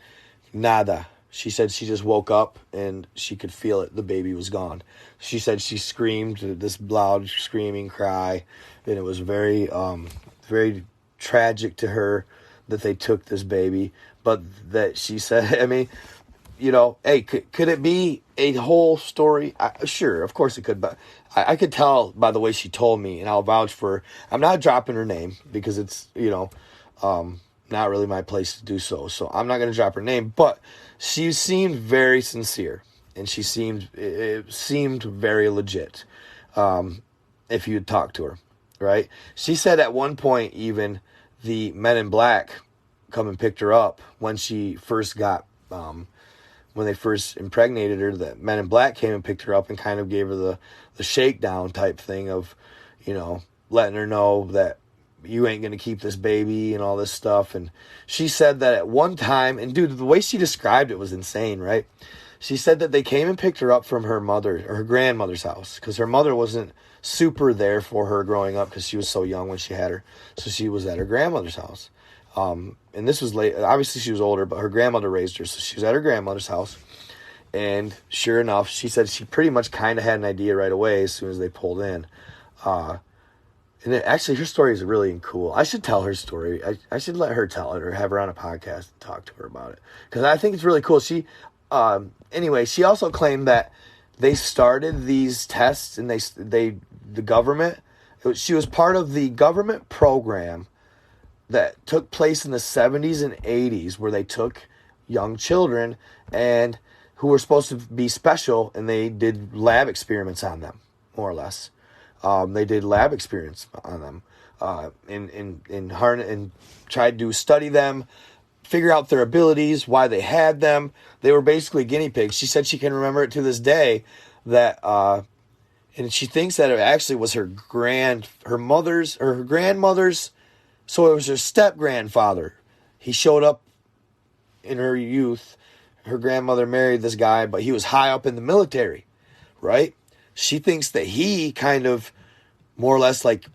Speaker 2: Nada. She said she just woke up, and she could feel it. The baby was gone. She said she screamed this loud screaming cry, and it was very, very tragic to her that they took this baby. But that she said, I mean, you know, hey, could it be a whole story? Sure, of course it could, but I could tell by the way she told me, and I'll vouch for her. I'm not dropping her name because it's, you know, not really my place to do so. So I'm not going to drop her name, but she seemed very sincere, and it seemed very legit. If you had talked to her, right? She said at one point even the Men in Black come and picked her up when she first got, when they first impregnated her. The Men in Black came and picked her up and kind of gave her the shakedown type thing of, you know, letting her know that you ain't going to keep this baby and all this stuff. And she said that at one time, and dude, the way she described it was insane, right? She said that they came and picked her up from her grandmother's house, because her mother wasn't super there for her growing up because she was so young when she had her. So she was at her grandmother's house. And this was late. Obviously she was older, but her grandmother raised her. So she was at her grandmother's house. And sure enough, she said she pretty much kind of had an idea right away as soon as they pulled in. And actually, her story is really cool. I should tell her story. I should let her tell it, or have her on a podcast and talk to her about it, because I think it's really cool. Anyway, she also claimed that they started these tests, and the government. She was part of the government program that took place in the 70s and 80s, where they took young children and who were supposed to be special, and they did lab experiments on them, more or less. They did lab experiments on them, and tried to study them, figure out their abilities, why they had them. They were basically guinea pigs. She said she can remember it to this day that, and she thinks that it actually was her grandmother's, so it was her step-grandfather. He showed up in her youth. Her grandmother married this guy, but he was high up in the military, right? She thinks that he kind of more or less like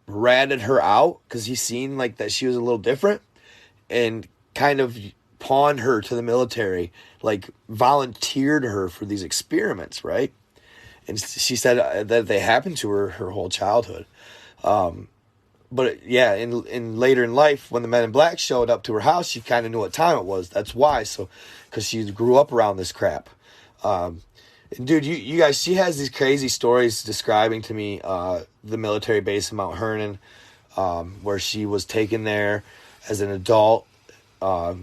Speaker 2: ratted her out because he seen like that she was a little different, and kind of pawned her to the military, like volunteered her for these experiments, right? And she said that they happened to her whole childhood. But yeah, in later in life, when the Men in Black showed up to her house, she kind of knew what time it was. That's why. So, because she grew up around this crap. And dude, you guys, she has these crazy stories describing to me the military base in Mount Hernon, where she was taken there as an adult.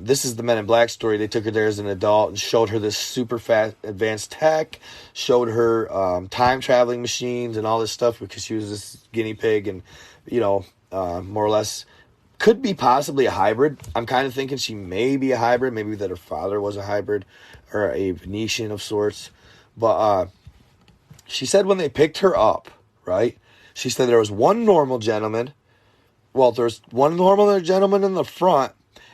Speaker 2: This is the Men in Black story. They took her there as an adult and showed her this super fast advanced tech, showed her time traveling machines and all this stuff, because she was this guinea pig, and more or less could be possibly a hybrid. I'm kind of thinking she may be a hybrid, maybe that her father was a hybrid or a Venetian of sorts. But she said when they picked her up, right, she said there was one normal gentleman. Well, there's one normal gentleman in the front,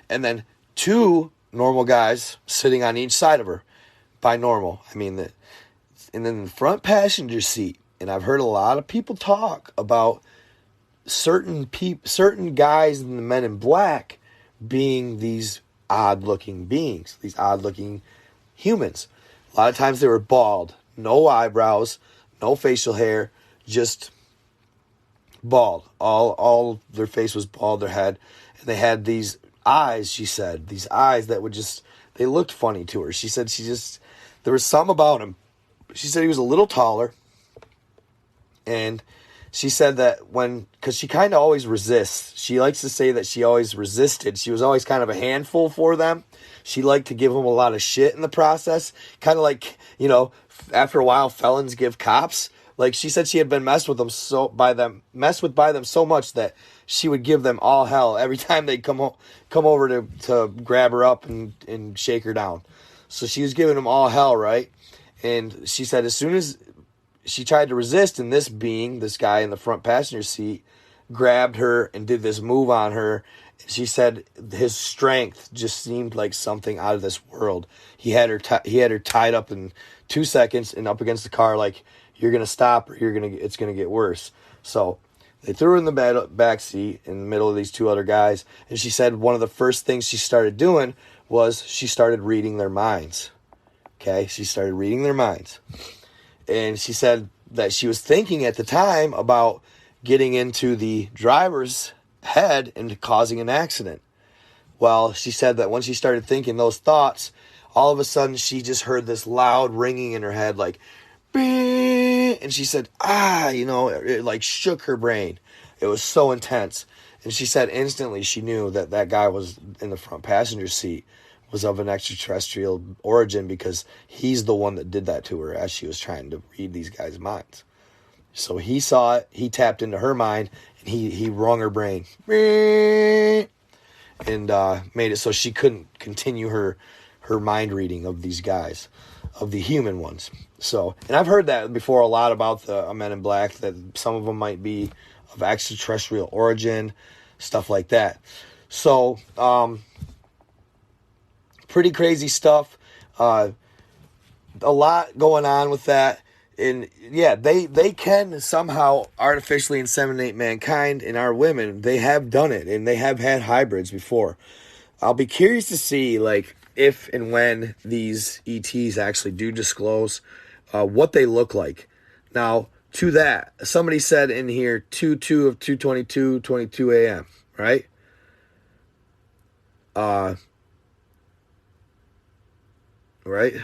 Speaker 2: and then two normal guys sitting on each side of her. By normal, I mean that. And then the front passenger seat, and I've heard a lot of people talk about certain guys in the Men in Black being these odd-looking beings, these odd-looking humans. A lot of times they were bald, no eyebrows, no facial hair, just bald. All their face was bald, their head, and they had these eyes, she said, these eyes that would just, they looked funny to her. She said there was some about him. She said he was a little taller, and she said that because she kind of always resists. She likes to say that she always resisted. She was always kind of a handful for them. She liked to give them a lot of shit in the process. Kind of like, after a while, felons give cops. Like, she said she had been messed with them by them so much that she would give them all hell every time they'd come over to grab her up and shake her down. So she was giving them all hell, right? And she said as soon as she tried to resist, and this guy in the front passenger seat grabbed her and did this move on her, she said his strength just seemed like something out of this world. He had her tied up in 2 seconds and up against the car, like, you're gonna stop or it's gonna get worse. So they threw her in the back seat in the middle of these two other guys, and she said one of the first things she started doing was she started reading their minds. Okay, she started reading their minds. And she said that she was thinking at the time about getting into the driver's head and causing an accident. Well, she said that when she started thinking those thoughts, all of a sudden she just heard this loud ringing in her head, like, "Beep," and she said, it like shook her brain. It was so intense. And she said instantly she knew that guy was in the front passenger seat was of an extraterrestrial origin, because he's the one that did that to her as she was trying to read these guys' minds. So he saw it, he tapped into her mind, and he wrung her brain. And made it so she couldn't continue her mind reading of these guys, of the human ones. So, and I've heard that before a lot about the Men in Black, that some of them might be of extraterrestrial origin, stuff like that. So, pretty crazy stuff. A lot going on with that. And yeah, they can somehow artificially inseminate mankind, and our women, they have done it, and they have had hybrids before. I'll be curious to see, like, if and when these ETs actually do disclose what they look like. Now, to that, somebody said in here 2/2 of 2/22 a.m., right? right?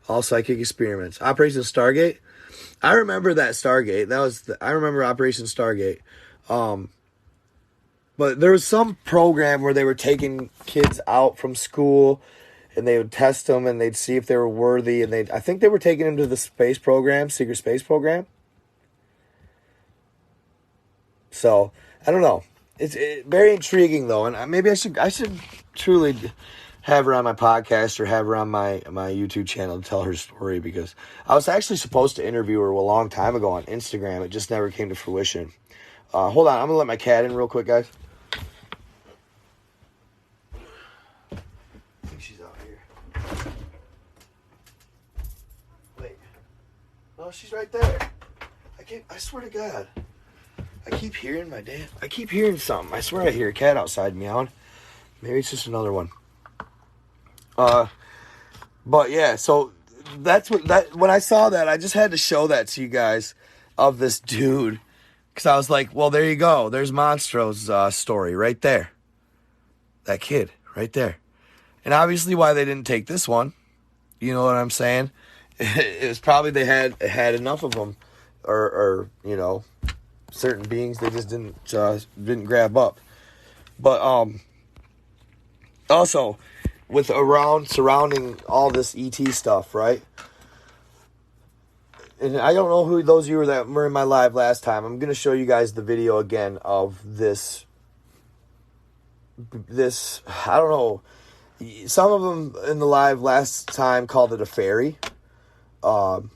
Speaker 2: All psychic experiments. Operation Stargate. I remember that Stargate. I remember Operation Stargate. But there was some program where they were taking kids out from school and they would test them and they'd see if they were worthy. And I think they were taking them to the space program, secret space program. So I don't know. It's very intriguing though, and maybe I should truly have her on my podcast or have her on my YouTube channel to tell her story, because I was actually supposed to interview her a long time ago on Instagram. It just never came to fruition. Hold on, I'm gonna let my cat in real quick, guys. I think she's out here. Wait, no, she's right there. I swear to God. I keep hearing something. I swear I hear a cat outside meowing. Maybe it's just another one. But yeah, so when I saw that, I just had to show that to you guys of this dude. Because I was like, well, there you go. There's Monstro's story right there. That kid right there. And obviously why they didn't take this one. You know what I'm saying? It was probably they had enough of them. Or you know, certain beings they just didn't grab up. But also with surrounding all this ET stuff, right? And I don't know who those of you that were in my live last time. I'm going to show you guys the video again of this, I don't know. Some of them in the live last time called it a fairy. I'm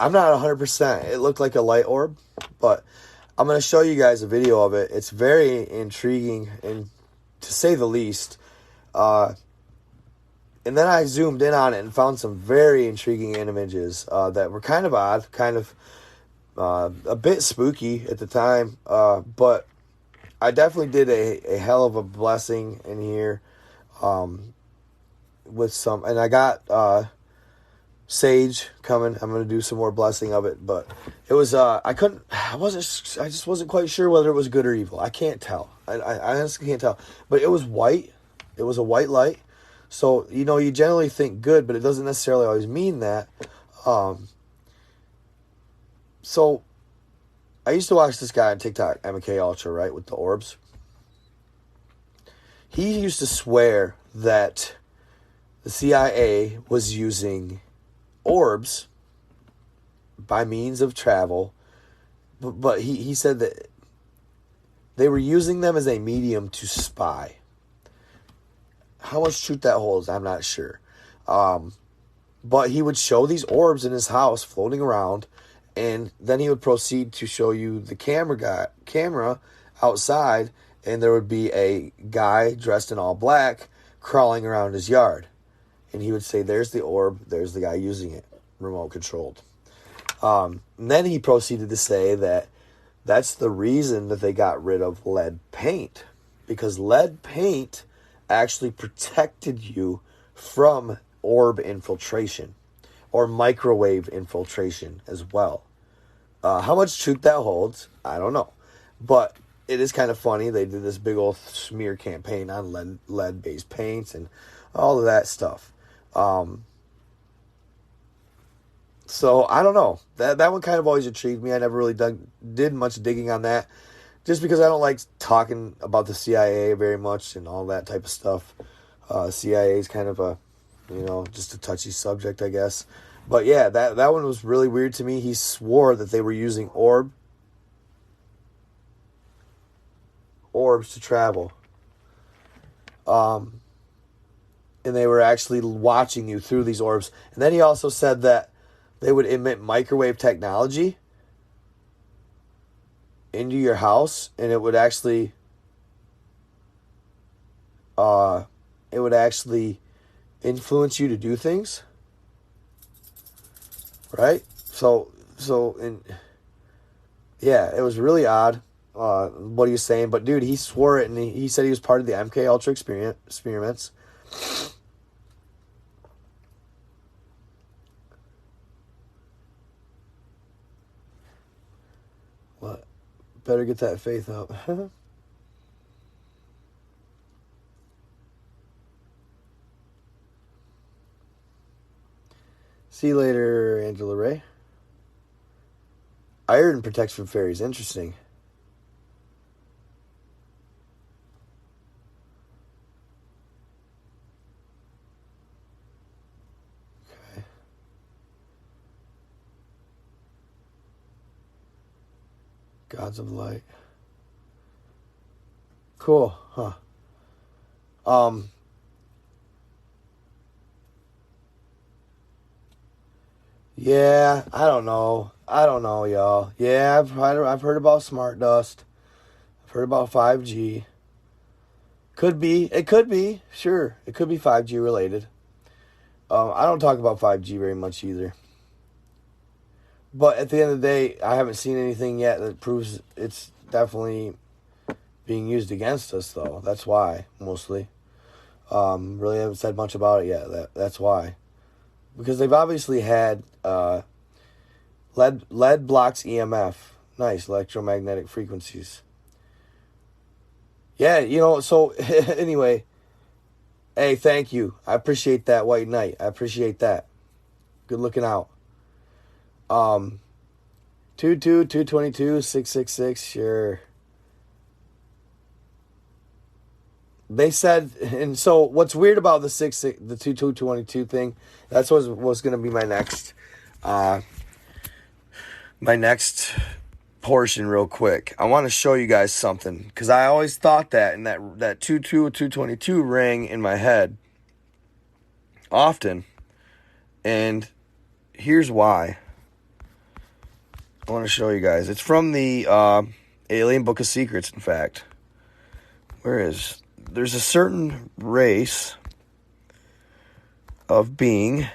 Speaker 2: not 100%. It looked like a light orb, but I'm going to show you guys a video of it. It's very intriguing, and to say the least. And then I zoomed in on it and found some very intriguing images that were kind of odd, kind of a bit spooky at the time. But I definitely did a hell of a blessing in here with some, and I got sage coming. I'm going to do some more blessing of it, but it was, I just wasn't quite sure whether it was good or evil. I can't tell. I honestly can't tell, but it was white. It was a white light. So, you know, you generally think good, but it doesn't necessarily always mean that. So I used to watch this guy on TikTok, MK Ultra, right, with the orbs. He used to swear that the CIA was using orbs by means of travel, but he said that they were using them as a medium to spy. How much truth that holds, I'm not sure. But he would show these orbs in his house floating around, and then he would proceed to show you the camera outside, and there would be a guy dressed in all black crawling around his yard. And he would say, there's the orb, there's the guy using it, remote controlled. And then he proceeded to say that that's the reason that they got rid of lead paint, because lead paint actually protected you from orb infiltration or microwave infiltration as well. How much truth that holds, I don't know. But it is kind of funny. They did this big old smear campaign on lead-based paints and all of that stuff. So, I don't know. That one kind of always intrigued me. I never really did much digging on that, just because I don't like talking about the CIA very much and all that type of stuff. CIA is kind of a, just a touchy subject, I guess. But yeah, that one was really weird to me. He swore that they were using orbs to travel. And they were actually watching you through these orbs. And then he also said that they would emit microwave technology into your house, and it would actually influence you to do things, right? So yeah, it was really odd what he was saying, but dude, he swore it, and he said he was part of the MK Ultra experiments. What? Better get that faith up. See you later, Angela Ray. Iron protects from fairies. Interesting. Okay. Gods of Light. Cool, huh? Yeah, I don't know, y'all. Yeah, I've heard about smart dust. I've heard about 5G. It could be, sure. It could be 5G related. I don't talk about 5G very much either. But at the end of the day, I haven't seen anything yet that proves it's definitely being used against us, though. That's why, mostly. Really haven't said much about it yet. That's why. Because they've obviously had lead blocks EMF. Nice, electromagnetic frequencies. Yeah, so anyway. Hey, thank you. I appreciate that, White Knight. I appreciate that. Good looking out. 222, 666, sure. They said, and so what's weird about the 2222 thing, that's what was going to be my next portion real quick. I want to show you guys something, because I always thought that in that 222 rang in my head often, and here's why. I want to show you guys. It's from the Alien Book of Secrets, in fact. There's a certain race of being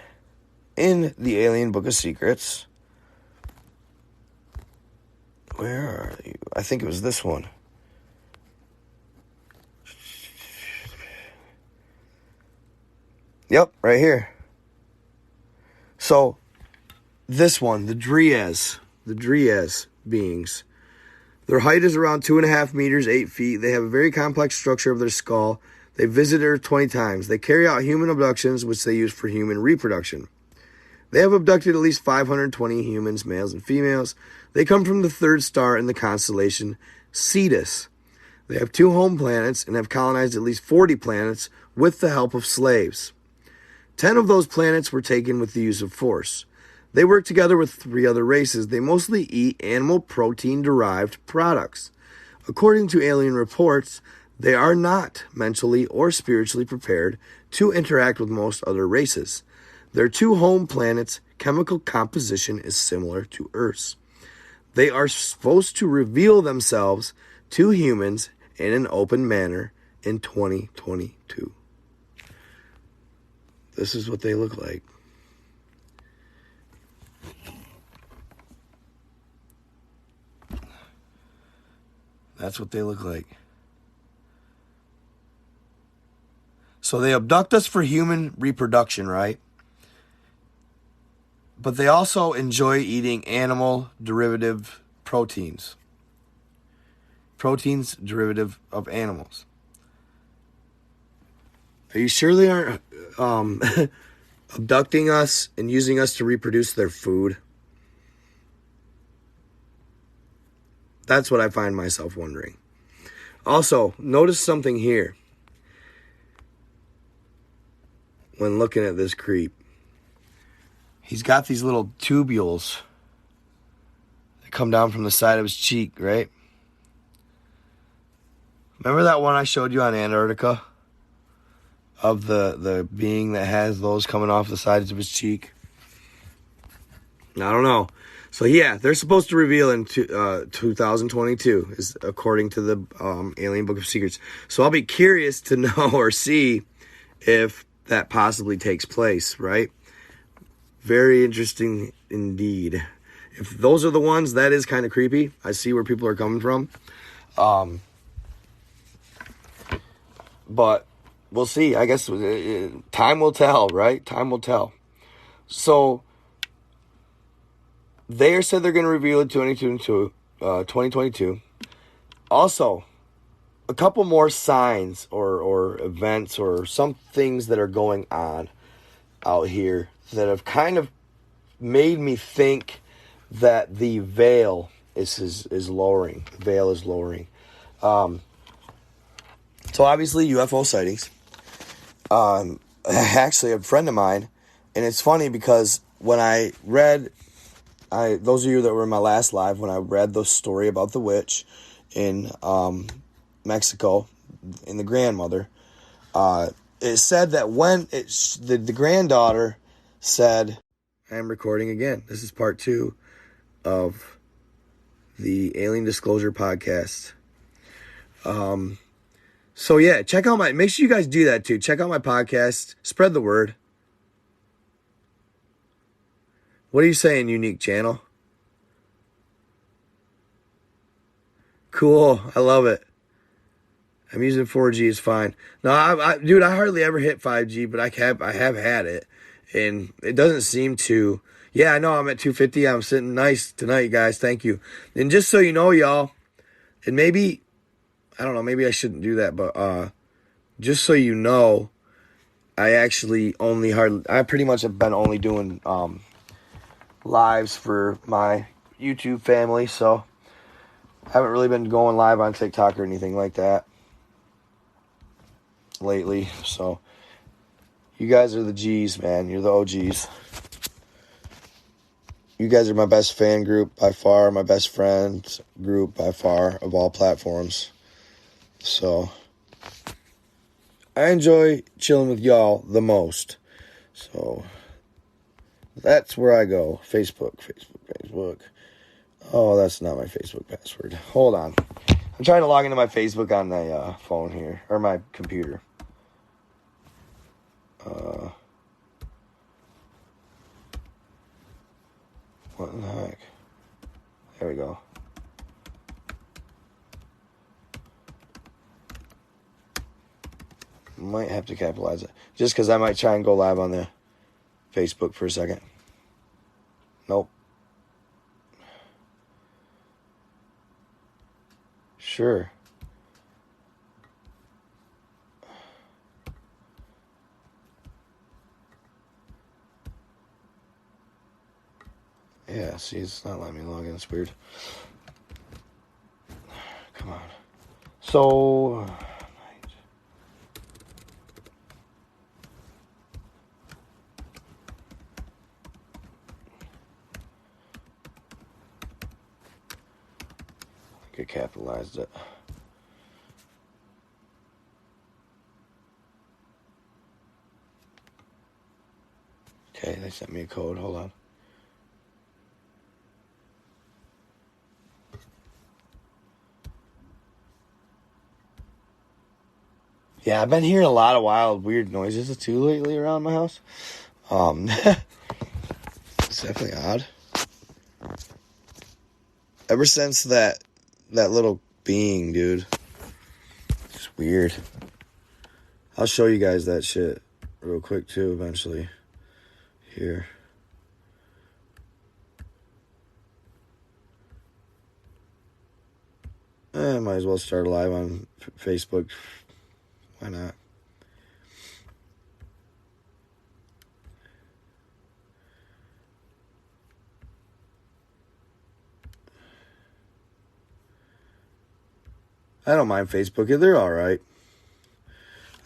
Speaker 2: in the Alien Book of Secrets. Where are you? I think it was this one. Yep, right here. So, this one, the Dryas beings. Their height is around 2.5 meters, 8 feet. They have a very complex structure of their skull. They visited Earth 20 times. They carry out human abductions, which they use for human reproduction. They have abducted at least 520 humans, males and females. They come from the third star in the constellation Cetus. They have 2 home planets and have colonized at least 40 planets with the help of slaves. 10 of those planets were taken with the use of force. They work together with 3 other races. They mostly eat animal protein-derived products. According to alien reports, they are not mentally or spiritually prepared to interact with most other races. Their 2 home planets' chemical composition is similar to Earth's. They are supposed to reveal themselves to humans in an open manner in 2022. This is what they look like. That's what they look like. So they abduct us for human reproduction, right? But they also enjoy eating animal derivative proteins. Proteins derivative of animals. Are you sure they aren't abducting us and using us to reproduce their food? That's what I find myself wondering. Also, notice something here when looking at this creep. He's got these little tubules that come down from the side of his cheek, right? Remember that one I showed you on Antarctica? Of the being that has those coming off the sides of his cheek? I don't know. So yeah, they're supposed to reveal in 2022, is according to the Alien Book of Secrets. So I'll be curious to know or see if that possibly takes place, right? Very interesting indeed. If those are the ones, that is kind of creepy. I see where people are coming from. But we'll see. I guess time will tell, right? Time will tell. So they said they're going to reveal it in 2022. Also, a couple more signs or events or some things that are going on out here that have kind of made me think that the veil is lowering. The veil is lowering. So obviously UFO sightings. Actually, a friend of mine, and it's funny because when I read, those of you that were in my last live, when I read the story about the witch in Mexico, in the grandmother, it said that when the granddaughter said, I'm recording again. This is part 2 of the Alien Disclosure podcast. So yeah, make sure you guys do that too. Check out my podcast. Spread the word. What are you saying, unique channel? Cool. I love it. I'm using 4G. It's fine. No, dude, I hardly ever hit 5G, but I have had it, and it doesn't seem to. Yeah, I know. I'm at 250. I'm sitting nice tonight, guys. Thank you. And just so you know, y'all, and maybe, I don't know, maybe I shouldn't do that, but just so you know, I pretty much have been only doing lives for my YouTube family, so I haven't really been going live on TikTok or anything like that lately. So you guys are the G's, man. You're the OGs. You guys are my best fan group by far, my best friends group by far of all platforms. So I enjoy chilling with y'all the most. So that's where I go. Facebook. Oh, that's not my Facebook password. Hold on. I'm trying to log into my Facebook on my phone here, or my computer. What in the heck? There we go. Might have to capitalize it. Just because I might try and go live on the Facebook for a second. Nope. Sure. Yeah, see, it's not letting me log in. It's weird. Come on. So, I think I capitalized it. Okay, they sent me a code. Hold on. Yeah, I've been hearing a lot of wild, weird noises too lately around my house. It's definitely odd. Ever since that little being, dude. It's weird. I'll show you guys that shit real quick too eventually. Here. I might as well start live on Facebook. Why not? I don't mind Facebook. They're all right.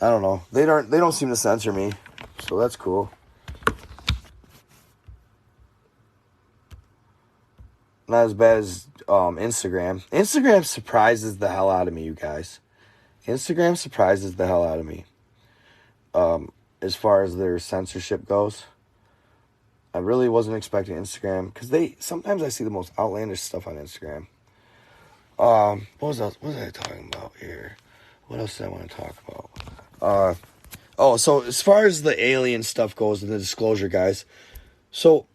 Speaker 2: I don't know. They don't seem to censor me, so that's cool. Not as bad as Instagram. Instagram surprises the hell out of me, you guys. Instagram surprises the hell out of me. As far as their censorship goes. I really wasn't expecting Instagram, because sometimes I see the most outlandish stuff on Instagram. What was I talking about here? What else did I want to talk about? So as far as the alien stuff goes in the disclosure, guys, so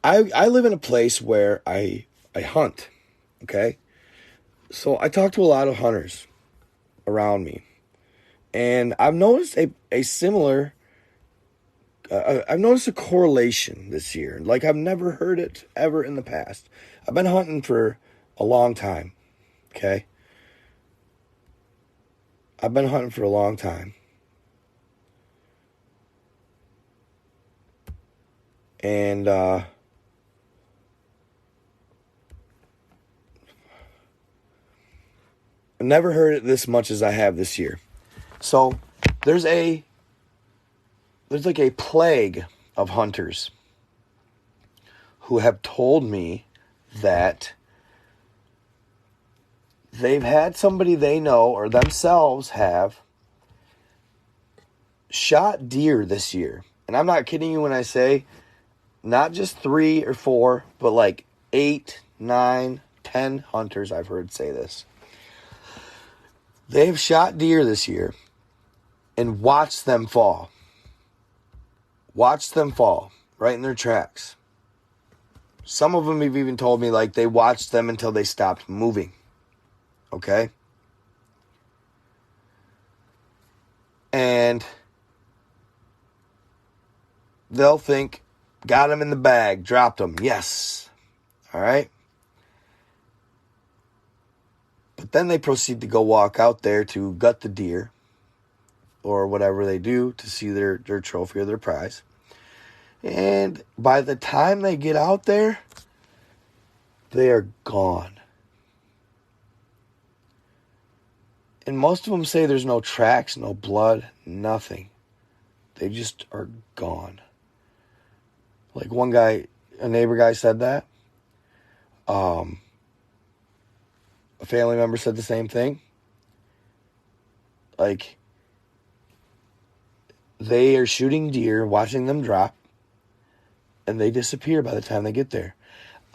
Speaker 2: I live in a place where I hunt, okay? So I talk to a lot of hunters around me, and I've noticed a similar, I've noticed a correlation this year. Like, I've never heard it ever in the past. I've been hunting for a long time, okay? I've been hunting for a long time. And never heard it this much as I have this year. So there's like a plague of hunters who have told me that they've had somebody they know or themselves have shot deer this year. And I'm not kidding you when I say not just 3 or 4, but like 8, 9, 10 hunters I've heard say this. They've shot deer this year and watched them fall. Watched them fall right in their tracks. Some of them have even told me like they watched them until they stopped moving. Okay? And they'll think, got him in the bag, dropped him. Yes. All right? But then they proceed to go walk out there to gut the deer or whatever they do to see their trophy or their prize. And by the time they get out there, they are gone. And most of them say there's no tracks, no blood, nothing. They just are gone. Like one guy, a neighbor guy said that. A family member said the same thing. Like, they are shooting deer, watching them drop, and they disappear by the time they get there.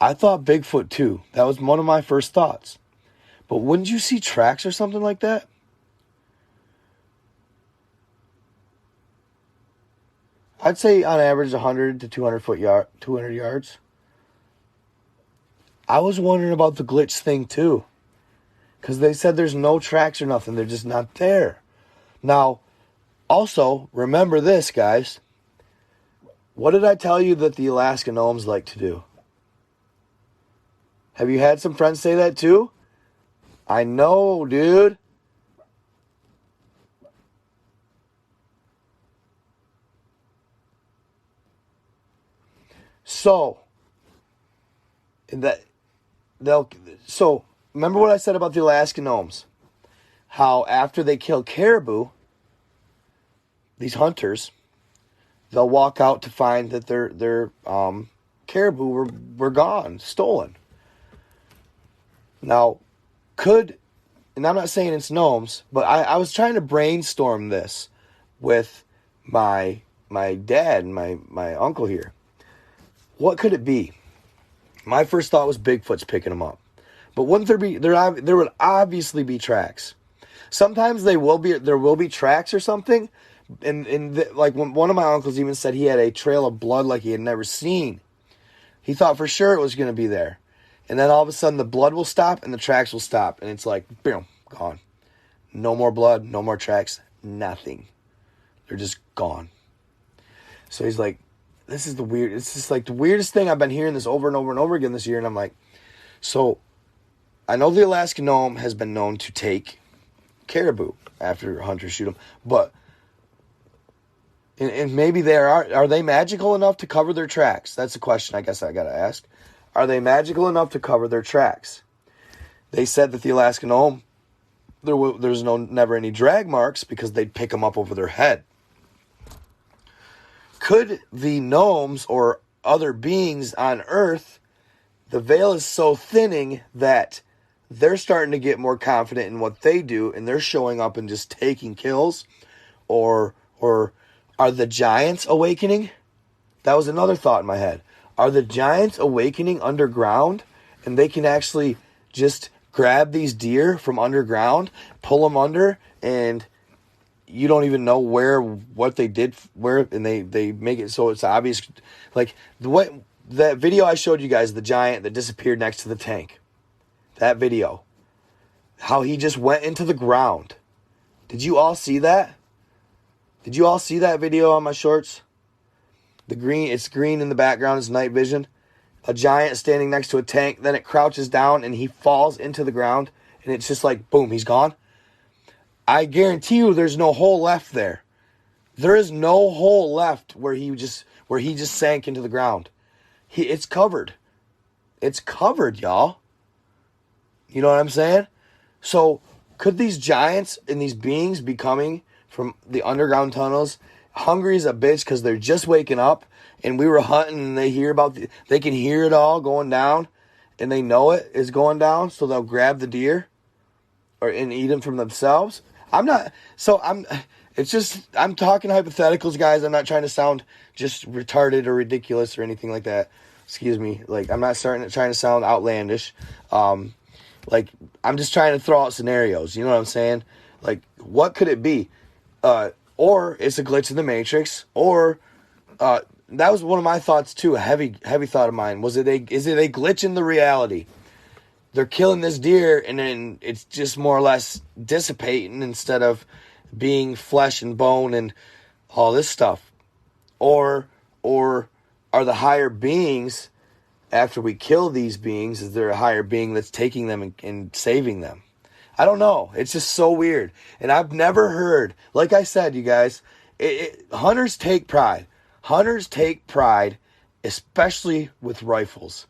Speaker 2: I thought Bigfoot too. That was one of my first thoughts. But wouldn't you see tracks or something like that? I'd say on average 100 to 200 yards. I was wondering about the glitch thing too. Because they said there's no tracks or nothing. They're just not there. Now, also, remember this, guys. What did I tell you that the Alaska Gnomes like to do? Have you had some friends say that too? I know, dude. So, remember what I said about the Alaska Gnomes? How after they kill caribou, these hunters, they'll walk out to find that their caribou were gone, stolen. Now, and I'm not saying it's gnomes, but I was trying to brainstorm this with my dad and my uncle here. What could it be? My first thought was Bigfoot's picking them up. But wouldn't there would obviously be tracks. Sometimes there will be tracks or something. Like when one of my uncles even said he had a trail of blood like he had never seen. He thought for sure it was going to be there. And then all of a sudden the blood will stop and the tracks will stop. And it's like, boom, gone. No more blood, no more tracks, nothing. They're just gone. So he's like, it's just like the weirdest thing. I've been hearing this over and over and over again this year. And I'm like, so I know the Alaska gnome has been known to take caribou after hunters shoot them. But, and maybe are they magical enough to cover their tracks? That's a question I guess I got to ask. Are they magical enough to cover their tracks? They said that the Alaska gnome, there's never any drag marks because they'd pick them up over their head. Could the gnomes or other beings on Earth, the veil is so thinning that they're starting to get more confident in what they do and they're showing up and just taking kills? Or are the giants awakening? That was another thought in my head. Are the giants awakening underground and they can actually just grab these deer from underground, pull them under, and you don't even know what they did, and they make it so it's obvious. Like that video I showed you guys, the giant that disappeared next to the tank. That video. How he just went into the ground. Did you all see that? Did you all see that video on my shorts? It's green in the background, it's night vision. A giant standing next to a tank, then it crouches down and he falls into the ground, and it's just like, boom, he's gone. I guarantee you there's no hole left there. There is no hole left where he just sank into the ground. It's covered. It's covered, y'all. You know what I'm saying? So Could these giants and these beings be coming from the underground tunnels, hungry as a bitch because they're just waking up, and we were hunting and they can hear it all going down, and they know it is going down, so they'll grab the deer and eat them from themselves? I'm talking hypotheticals, guys. I'm not trying to sound just retarded or ridiculous or anything like that. Excuse me. Like, I'm not trying to sound outlandish. Like, I'm just trying to throw out scenarios. You know what I'm saying? Like, what could it be? Or it's a glitch in the Matrix. Or that was one of my thoughts too. A heavy thought of mine. Is it a glitch in the reality? They're killing this deer, and then it's just more or less dissipating instead of being flesh and bone and all this stuff. Or are the higher beings, after we kill these beings, is there a higher being that's taking them and saving them? I don't know. It's just so weird. And I've never heard, like I said, you guys, hunters take pride. Hunters take pride, especially with rifles,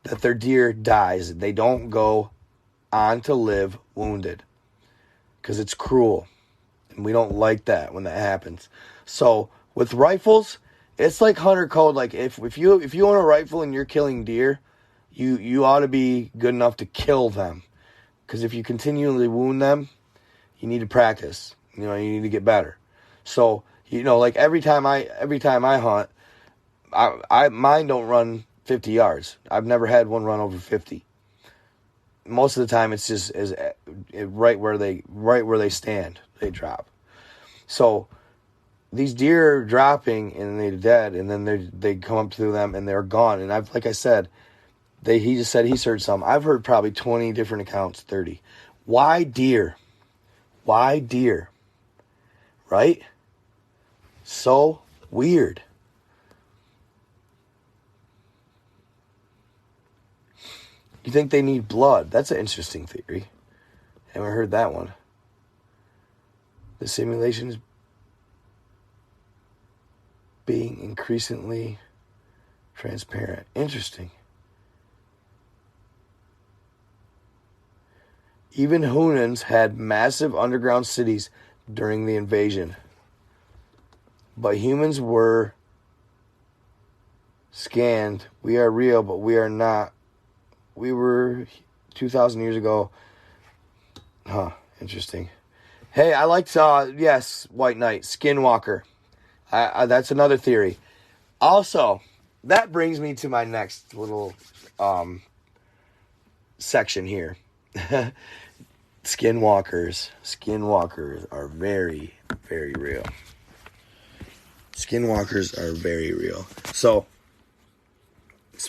Speaker 2: that their deer dies. They don't go on to live wounded, because it's cruel. And we don't like that when that happens. So with rifles, it's like hunter code. Like, if you own a rifle and you're killing deer, you ought to be good enough to kill them. Because if you continually wound them, you need to practice. You need to get better. So, like every time I hunt, mine don't run 50 yards. I've never had one run over 50. Most of the time, it's just right where they stand, they drop. So these deer are dropping and they're dead, and then they come up to them and they're gone. And like I said, he just said he's heard some. I've heard probably 20 different accounts, 30. Why deer? Why deer? Right? So weird. You think they need blood? That's an interesting theory. Haven't heard that one. The simulation is being increasingly transparent. Interesting. Even Hunans had massive underground cities during the invasion. But humans were scanned. We are real, but we are not. We were 2,000 years ago. Huh, interesting. Hey, I liked, yes, White Knight, Skinwalker. That's another theory. Also, that brings me to my next little section here. Skinwalkers. Skinwalkers are very, very real. Skinwalkers are very real. So,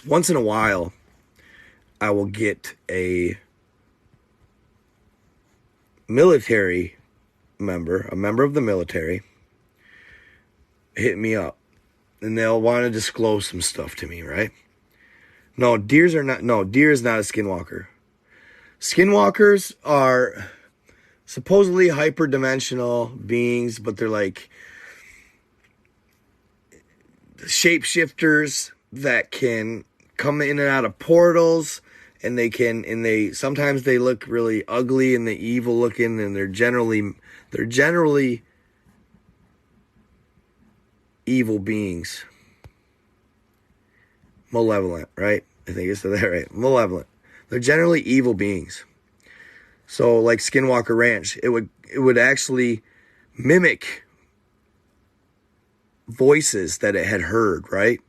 Speaker 2: once in a while, I will get a military member, a member of the military, hit me up. And they'll want to disclose some stuff to me, right? Deer is not a skinwalker. Skinwalkers are supposedly hyperdimensional beings, but they're like shapeshifters that can come in and out of portals, and they sometimes they look really ugly and they evil looking, and they're generally evil beings. Malevolent, right? I think I said that right. Malevolent. They're generally evil beings. So, like Skinwalker Ranch, it would actually mimic voices that it had heard, right?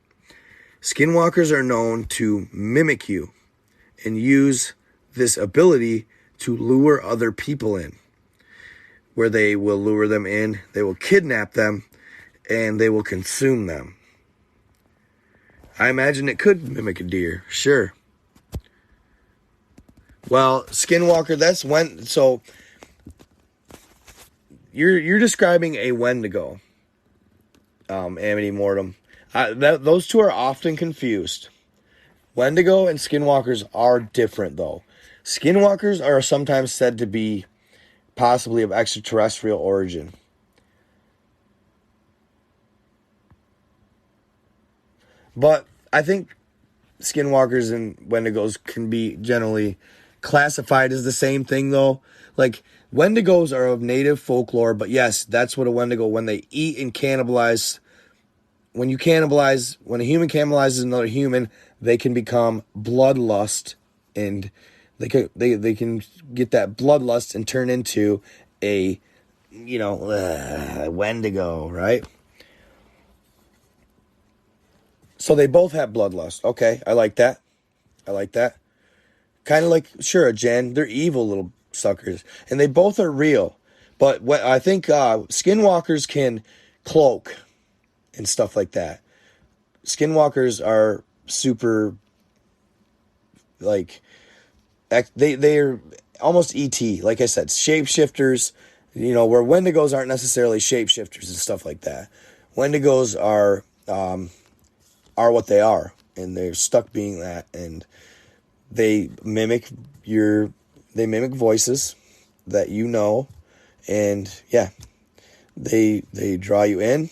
Speaker 2: Skinwalkers are known to mimic you and use this ability to lure other people in, where they will lure them in, they will kidnap them, and they will consume them. I imagine it could mimic a deer, sure. Well, Skinwalker, that's when, so you're describing a Wendigo, Amity Mortem. Those two are often confused. Wendigo and Skinwalkers are different, though. Skinwalkers are sometimes said to be possibly of extraterrestrial origin. But I think Skinwalkers and Wendigos can be generally classified as the same thing though? Like, Wendigos are of native folklore, but yes, that's what a Wendigo, when they eat and cannibalize, when a human cannibalizes another human, they can become bloodlust, and they can get that bloodlust and turn into a, Wendigo, right? So they both have bloodlust. Okay, I like that. Kind of like, sure, Jen, they're evil little suckers. And they both are real. But what I think skinwalkers can cloak and stuff like that. Skinwalkers are super, like, they're almost ET. Like I said, shapeshifters, where Wendigos aren't necessarily shapeshifters and stuff like that. Wendigos are what they are. And they're stuck being that. And they mimic voices that and yeah, they draw you in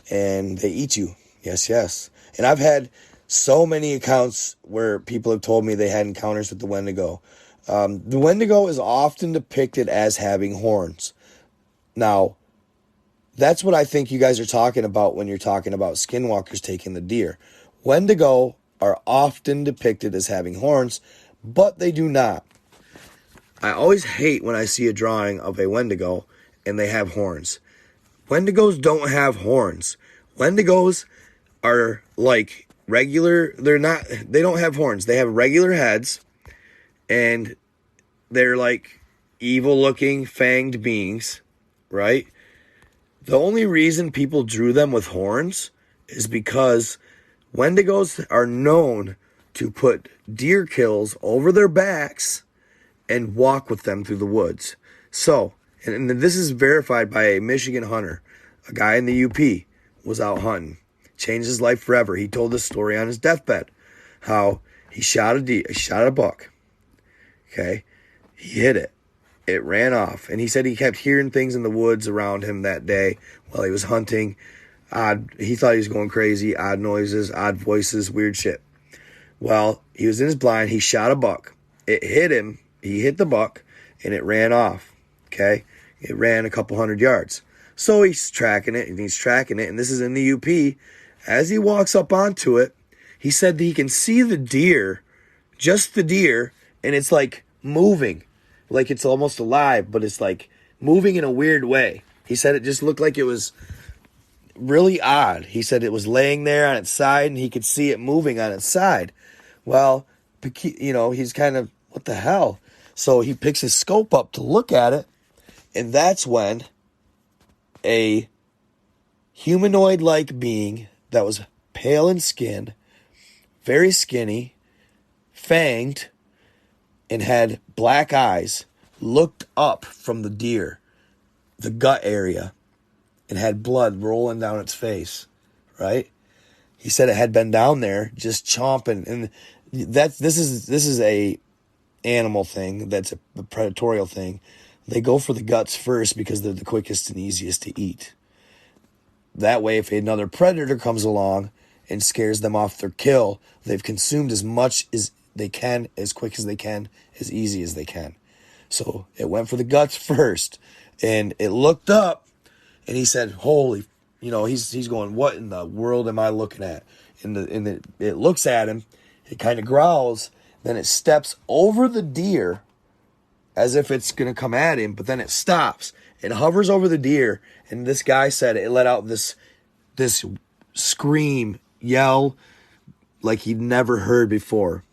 Speaker 2: and they eat you. Yes. And I've had so many accounts where people have told me they had encounters with the Wendigo. The Wendigo is often depicted as having horns. Now, that's what I think you guys are talking about when you're talking about skinwalkers taking the deer. Wendigo are often depicted as having horns, but they do not. I always hate when I see a drawing of a Wendigo and they have horns. Wendigos don't have horns. Wendigos are like regular, they don't have horns. They have regular heads, and they're like evil looking fanged beings, right? The only reason people drew them with horns is because Wendigos are known to put deer kills over their backs and walk with them through the woods. So, and this is verified by a Michigan hunter. A guy in the UP was out hunting. Changed his life forever. He told this story on his deathbed. How he shot a buck. Okay? He hit it. It ran off. And he said he kept hearing things in the woods around him that day while he was hunting. He thought he was going crazy. Odd noises, odd voices, weird shit. Well, he was in his blind. He shot a buck. It hit him. He hit the buck, and it ran off. Okay? It ran a couple 100 yards. So he's tracking it, and this is in the UP. As he walks up onto it, he said that he can see the deer, just the deer, and it's like moving. Like it's almost alive, but it's like moving in a weird way. He said it just looked like it was really odd. He said it was laying there on its side, and he could see it moving on its side. Well, he's kind of, what the hell? So he picks his scope up to look at it, and that's when a humanoid-like being that was pale in skin, very skinny, fanged, and had black eyes, looked up from the deer, the gut area, and had blood rolling down its face, right? He said it had been down there just chomping, and this is a animal thing. That's a predatorial thing. They go for the guts first because they're the quickest and easiest to eat. That way, if another predator comes along and scares them off their kill, they've consumed as much as they can, as quick as they can, as easy as they can. So it went for the guts first, and it looked up, and he said, "Holy," he's going, "What in the world am I looking at?" And it looks at him, it kind of growls, then it steps over the deer as if it's going to come at him, but then it stops and hovers over the deer. And this guy said it let out this scream, yell, like he'd never heard before.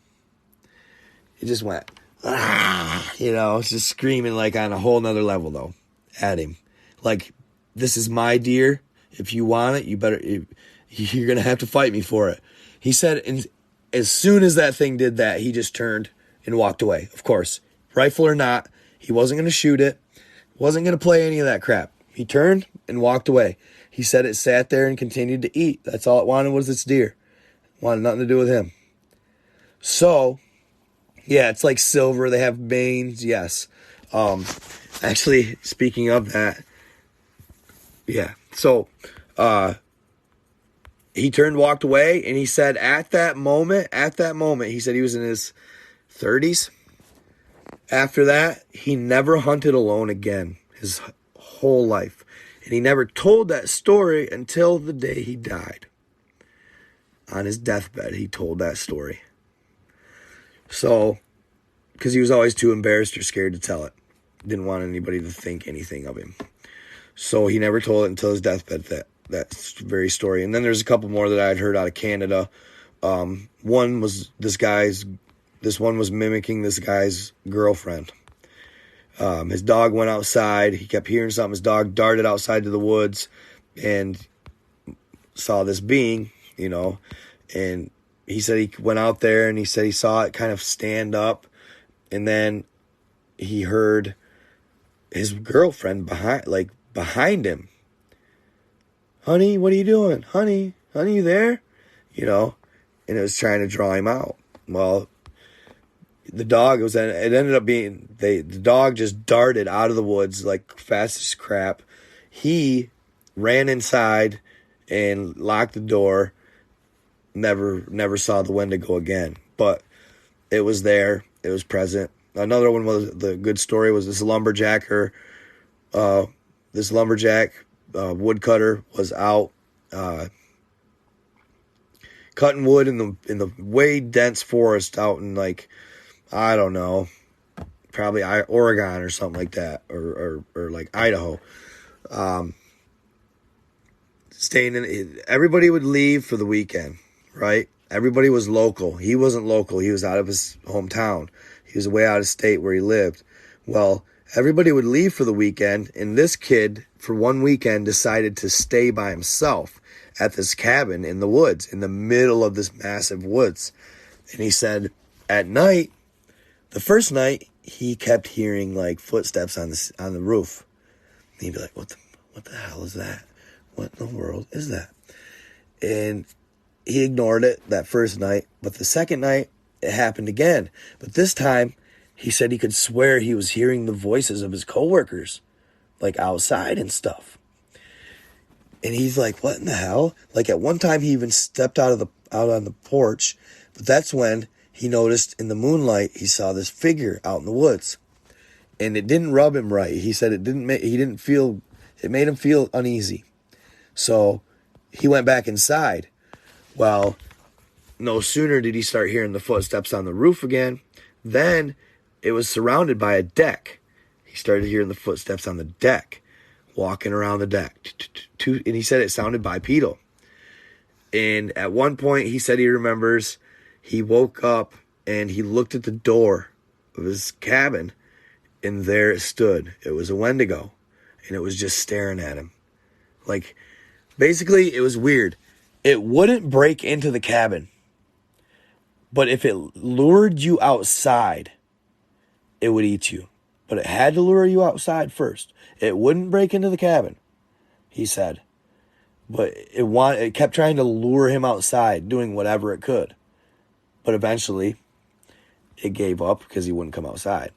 Speaker 2: It just went, it's just screaming like on a whole nother level though, at him. Like, this is my deer. If you want it, you're going to have to fight me for it. He said, and as soon as that thing did that, he just turned and walked away. Of course, rifle or not, he wasn't going to shoot it. Wasn't going to play any of that crap. He turned and walked away. He said it sat there and continued to eat. That's all it wanted was its deer. Wanted nothing to do with him. So, yeah, it's like silver. They have manes, yes. Actually, speaking of that, yeah. So, he turned, walked away, and he said at that moment, he said he was in his 30s. After that, he never hunted alone again his whole life. And he never told that story until the day he died. On his deathbed, he told that story. So, because he was always too embarrassed or scared to tell it. Didn't want anybody to think anything of him. So he never told it until his deathbed, that very story. And then there's a couple more that I had heard out of Canada. One was this one was mimicking this guy's girlfriend. His dog went outside. He kept hearing something. His dog darted outside to the woods and saw this being, and he said he went out there and he said he saw it kind of stand up, and then he heard his girlfriend behind him. Honey, what are you doing? Honey, you there? And it was trying to draw him out. Well, the dog it ended up being, the dog just darted out of the woods like fast as crap. He ran inside and locked the door. Never saw the Wendigo again. But it was there. It was present. Another one was, the good story was this lumberjack woodcutter was out cutting wood in the way dense forest out in, like, I don't know, probably Oregon or something like that, or like Idaho. Everybody would leave for the weekend, right? Everybody was local. He wasn't local. He was out of his hometown. He was way out of state where he lived. Well, everybody would leave for the weekend, and this kid, for one weekend, decided to stay by himself at this cabin in the woods, in the middle of this massive woods. And he said at night, the first night, he kept hearing like footsteps on the roof. And he'd be like, what the hell is that? What in the world is that? And he ignored it that first night. But the second night, it happened again. But this time, he said he could swear he was hearing the voices of his coworkers, like outside and stuff. And he's like, what in the hell? Like at one time, he even stepped out on the porch. But that's when he noticed in the moonlight, he saw this figure out in the woods. And it didn't rub him right. He said it made him feel uneasy. So he went back inside. Well, no sooner did he start hearing the footsteps on the roof again, then it was surrounded by a deck. He started hearing the footsteps on the deck, walking around the deck. And he said it sounded bipedal. And at one point, he said he remembers he woke up and he looked at the door of his cabin, and there it stood. It was a Wendigo, and it was just staring at him. Like, basically, it was weird. It wouldn't break into the cabin, but if it lured you outside, it would eat you. But it had to lure you outside first. It wouldn't break into the cabin, he said. But it kept trying to lure him outside, doing whatever it could. But eventually, it gave up because he wouldn't come outside.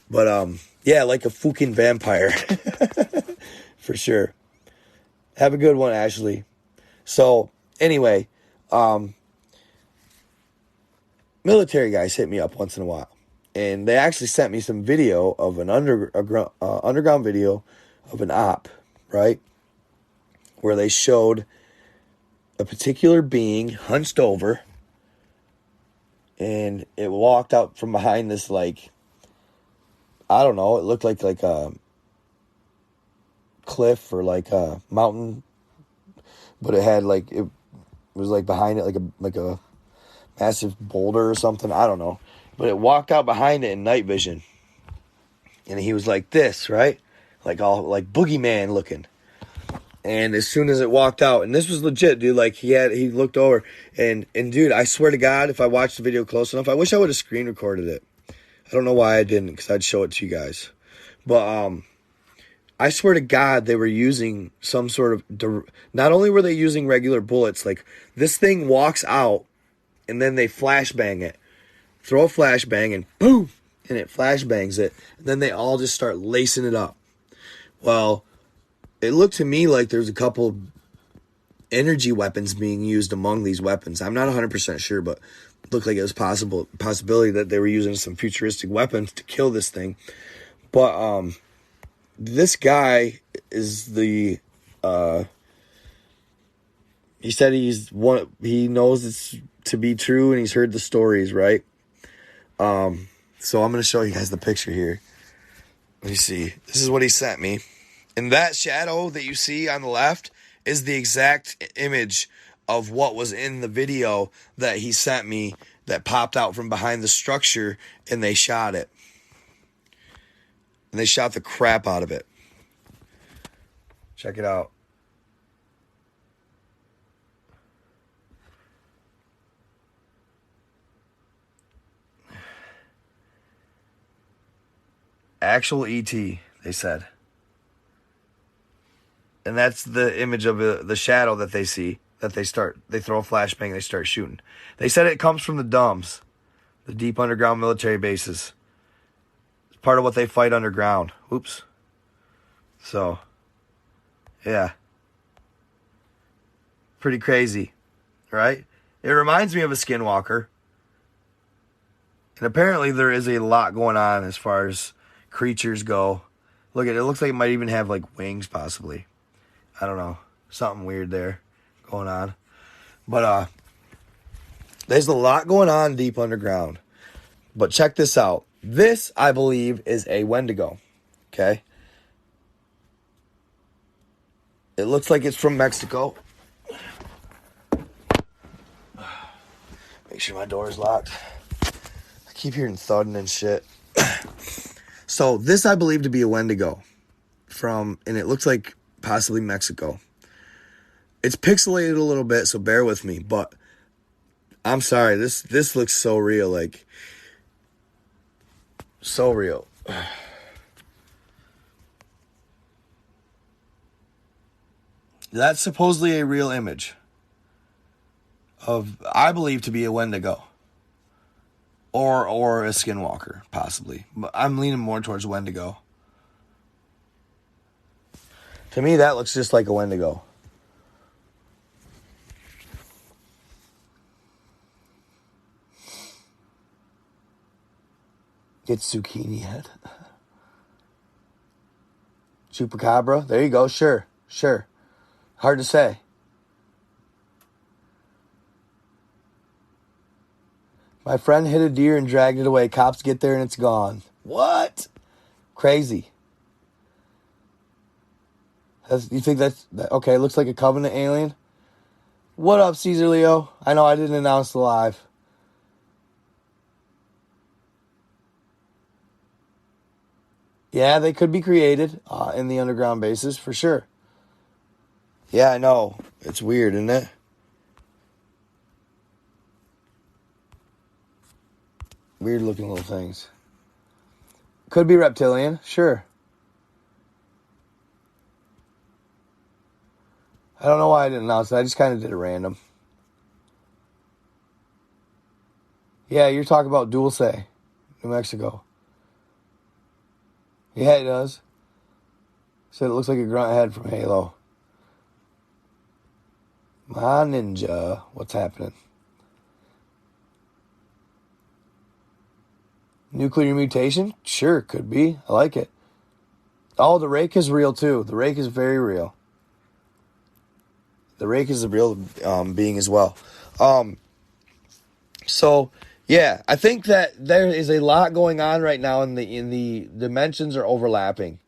Speaker 2: But, yeah, like a fucking vampire. For sure. Have a good one, Ashley. So, anyway, military guys hit me up once in a while. And they actually sent me some video of an underground video of an op, right? Where they showed a particular being hunched over, and it walked out from behind this, like, I don't know, it looked like a cliff or like a mountain, but it had like, it was like behind it like a massive boulder or something, I don't know. But it walked out behind it in night vision. And he was like this, right? Like all like boogeyman looking. And as soon as it walked out, and this was legit, dude, like he looked over and dude, I swear to God, if I watched the video close enough, I wish I would have screen recorded it. I don't know why I didn't, because I'd show it to you guys. But I swear to God, they were using some sort of, not only were they using regular bullets, like this thing walks out and then they flashbang it. Throw a flashbang and boom, and it flashbangs it. And then they all just start lacing it up. Well, it looked to me like there's a couple energy weapons being used among these weapons. I'm not 100% sure, but Looked like it was possibility that they were using some futuristic weapons to kill this thing. But this guy is the he said he knows it's to be true, and he's heard the stories, right? So I'm going to show you guys the picture here. Let me see. This is what he sent me. And that shadow that you see on the left is the exact image of what was in the video that he sent me that popped out from behind the structure, and they shot it. And they shot the crap out of it. Check it out. Actual ET, they said. And that's the image of the shadow that they see, that they throw a flashbang, they start shooting. They said it comes from the DUMBs, the deep underground military bases. It's part of what they fight underground. Oops. So, yeah. Pretty crazy, right? It reminds me of a skinwalker. And apparently there is a lot going on as far as creatures go. Look at it. It looks like it might even have like wings, possibly. I don't know. Something weird there going on. But there's a lot going on deep underground. But check this out. This, I believe, is a Wendigo. Okay? It looks like it's from Mexico. Make sure my door is locked. I keep hearing thudding and shit. So this I believe to be a Wendigo and it looks like possibly Mexico. It's pixelated a little bit, so bear with me, but I'm sorry, this looks so real, like so real. That's supposedly a real image of, I believe, to be a Wendigo. Or a skinwalker, possibly. But I'm leaning more towards Wendigo. To me, that looks just like a Wendigo. Get zucchini head. Chupacabra. There you go. Sure. Hard to say. My friend hit a deer and dragged it away. Cops get there and it's gone. What? Crazy. You think that's... Okay, looks like a Covenant alien. What up, Caesar Leo? I know I didn't announce the live. Yeah, they could be created in the underground bases, for sure. Yeah, I know. It's weird, isn't it? Weird looking little things. Could be reptilian, sure. I don't know why I didn't announce it. I just kind of did it random. Yeah, you're talking about Dulce, New Mexico. Yeah, it does. Said it looks like a grunt head from Halo. My ninja, what's happening? Nuclear mutation? Sure, could be. I like it. Oh, the rake is real too. The rake is very real. The rake is a real being as well. So yeah, I think that there is a lot going on right now in the dimensions are overlapping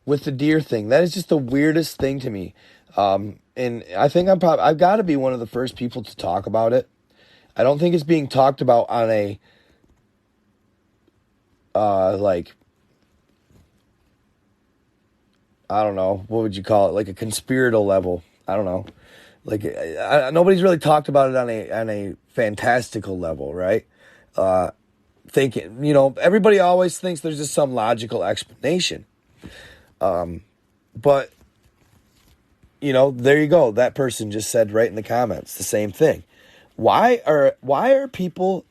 Speaker 2: with the deer thing. That is just the weirdest thing to me. And I think I've got to be one of the first people to talk about it. I don't think it's being talked about on a like, I don't know, what would you call it? Like a conspiratorial level. I don't know. Like nobody's really talked about it on a fantastical level, right? Thinking, everybody always thinks there's just some logical explanation. But there you go. That person just said right in the comments the same thing. Why are people's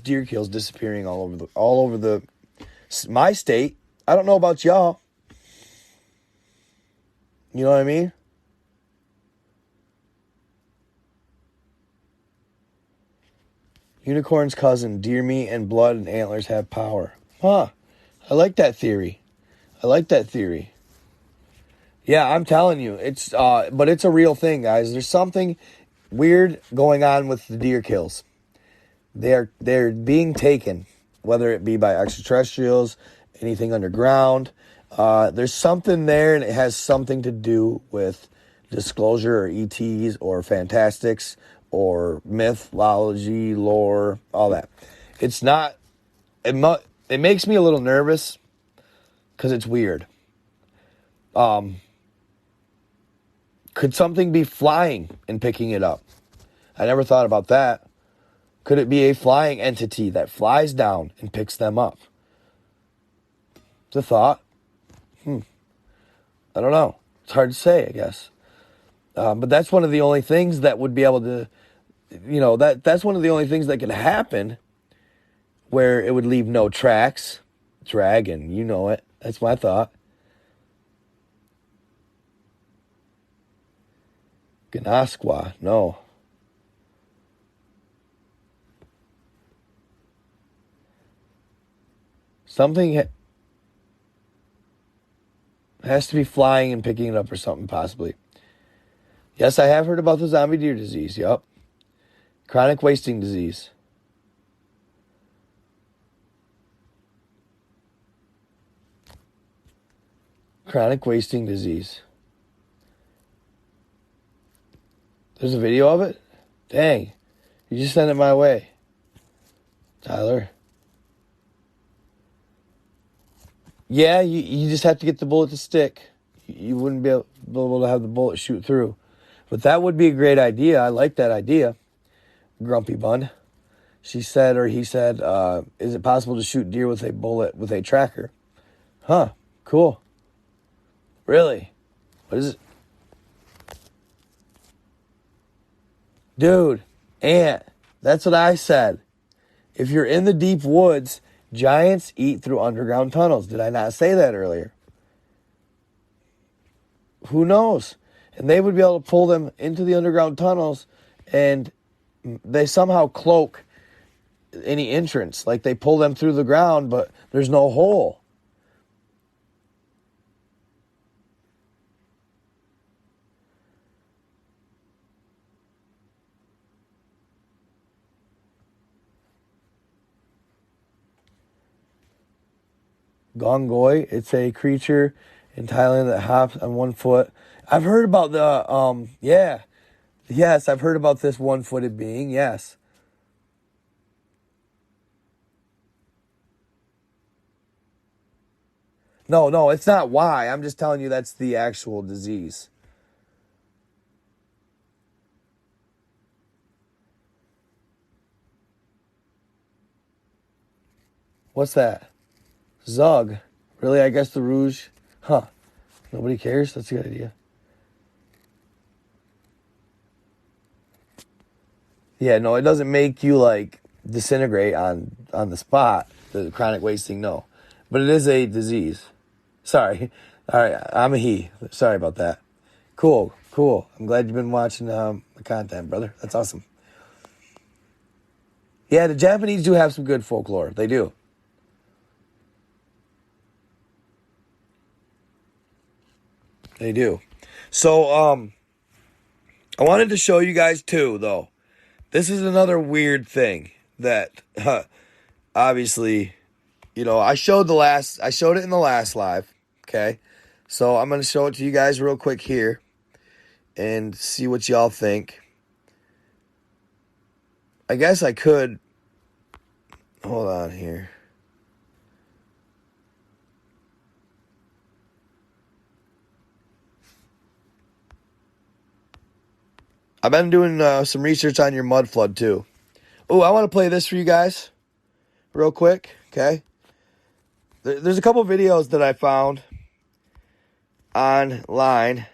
Speaker 2: deer kills disappearing all over my state? I don't know about y'all. You know what I mean? Unicorn's cousin, deer meat and blood and antlers have power. Huh. I like that theory. Yeah, I'm telling you. But it's a real thing, guys. There's something weird going on with the deer kills. They're being taken, whether it be by extraterrestrials, anything underground. There's something there, and it has something to do with disclosure or ETs or fantastics or mythology, lore, all that. It's not. It makes me a little nervous because it's weird. Could something be flying and picking it up? I never thought about that. Could it be a flying entity that flies down and picks them up? It's a thought. I don't know. It's hard to say, I guess. But that's one of the only things that would be able to, that's one of the only things that could happen where it would leave no tracks. Dragon, you know it. That's my thought. Ganasqua, no. Something has to be flying and picking it up or something, possibly. Yes, I have heard about the zombie deer disease, yup. Chronic wasting disease. Chronic wasting disease. There's a video of it? Dang. You just sent it my way. Tyler. Yeah, you just have to get the bullet to stick. You wouldn't be able to have the bullet shoot through. But that would be a great idea. I like that idea. Grumpy Bun. She said, or he said, is it possible to shoot deer with a bullet with a tracker? Huh. Cool. Really? What is it? Dude, Ant, that's what I said. If you're in the deep woods, giants eat through underground tunnels. Did I not say that earlier? Who knows? And they would be able to pull them into the underground tunnels, and they somehow cloak any entrance. Like they pull them through the ground, but there's no hole. Gongoi, it's a creature in Thailand that hops on 1 foot. I've heard about Yes, I've heard about this one-footed being, yes. No, it's not why. I'm just telling you that's the actual disease. What's that? Zug. Really, I guess the Rouge. Huh. Nobody cares? That's a good idea. Yeah, no, it doesn't make you, disintegrate on the spot. The chronic wasting, no. But it is a disease. Sorry. All right, I'm a he. Sorry about that. Cool. I'm glad you've been watching the content, brother. That's awesome. Yeah, the Japanese do have some good folklore. They do. They do. So, I wanted to show you guys too, though. This is another weird thing that, obviously, I showed it in the last live, okay? So I'm going to show it to you guys real quick here and see what y'all think. I guess I could, hold on here. I've been doing some research on your mud flood too. Oh, I want to play this for you guys real quick, okay? There's a couple videos that I found online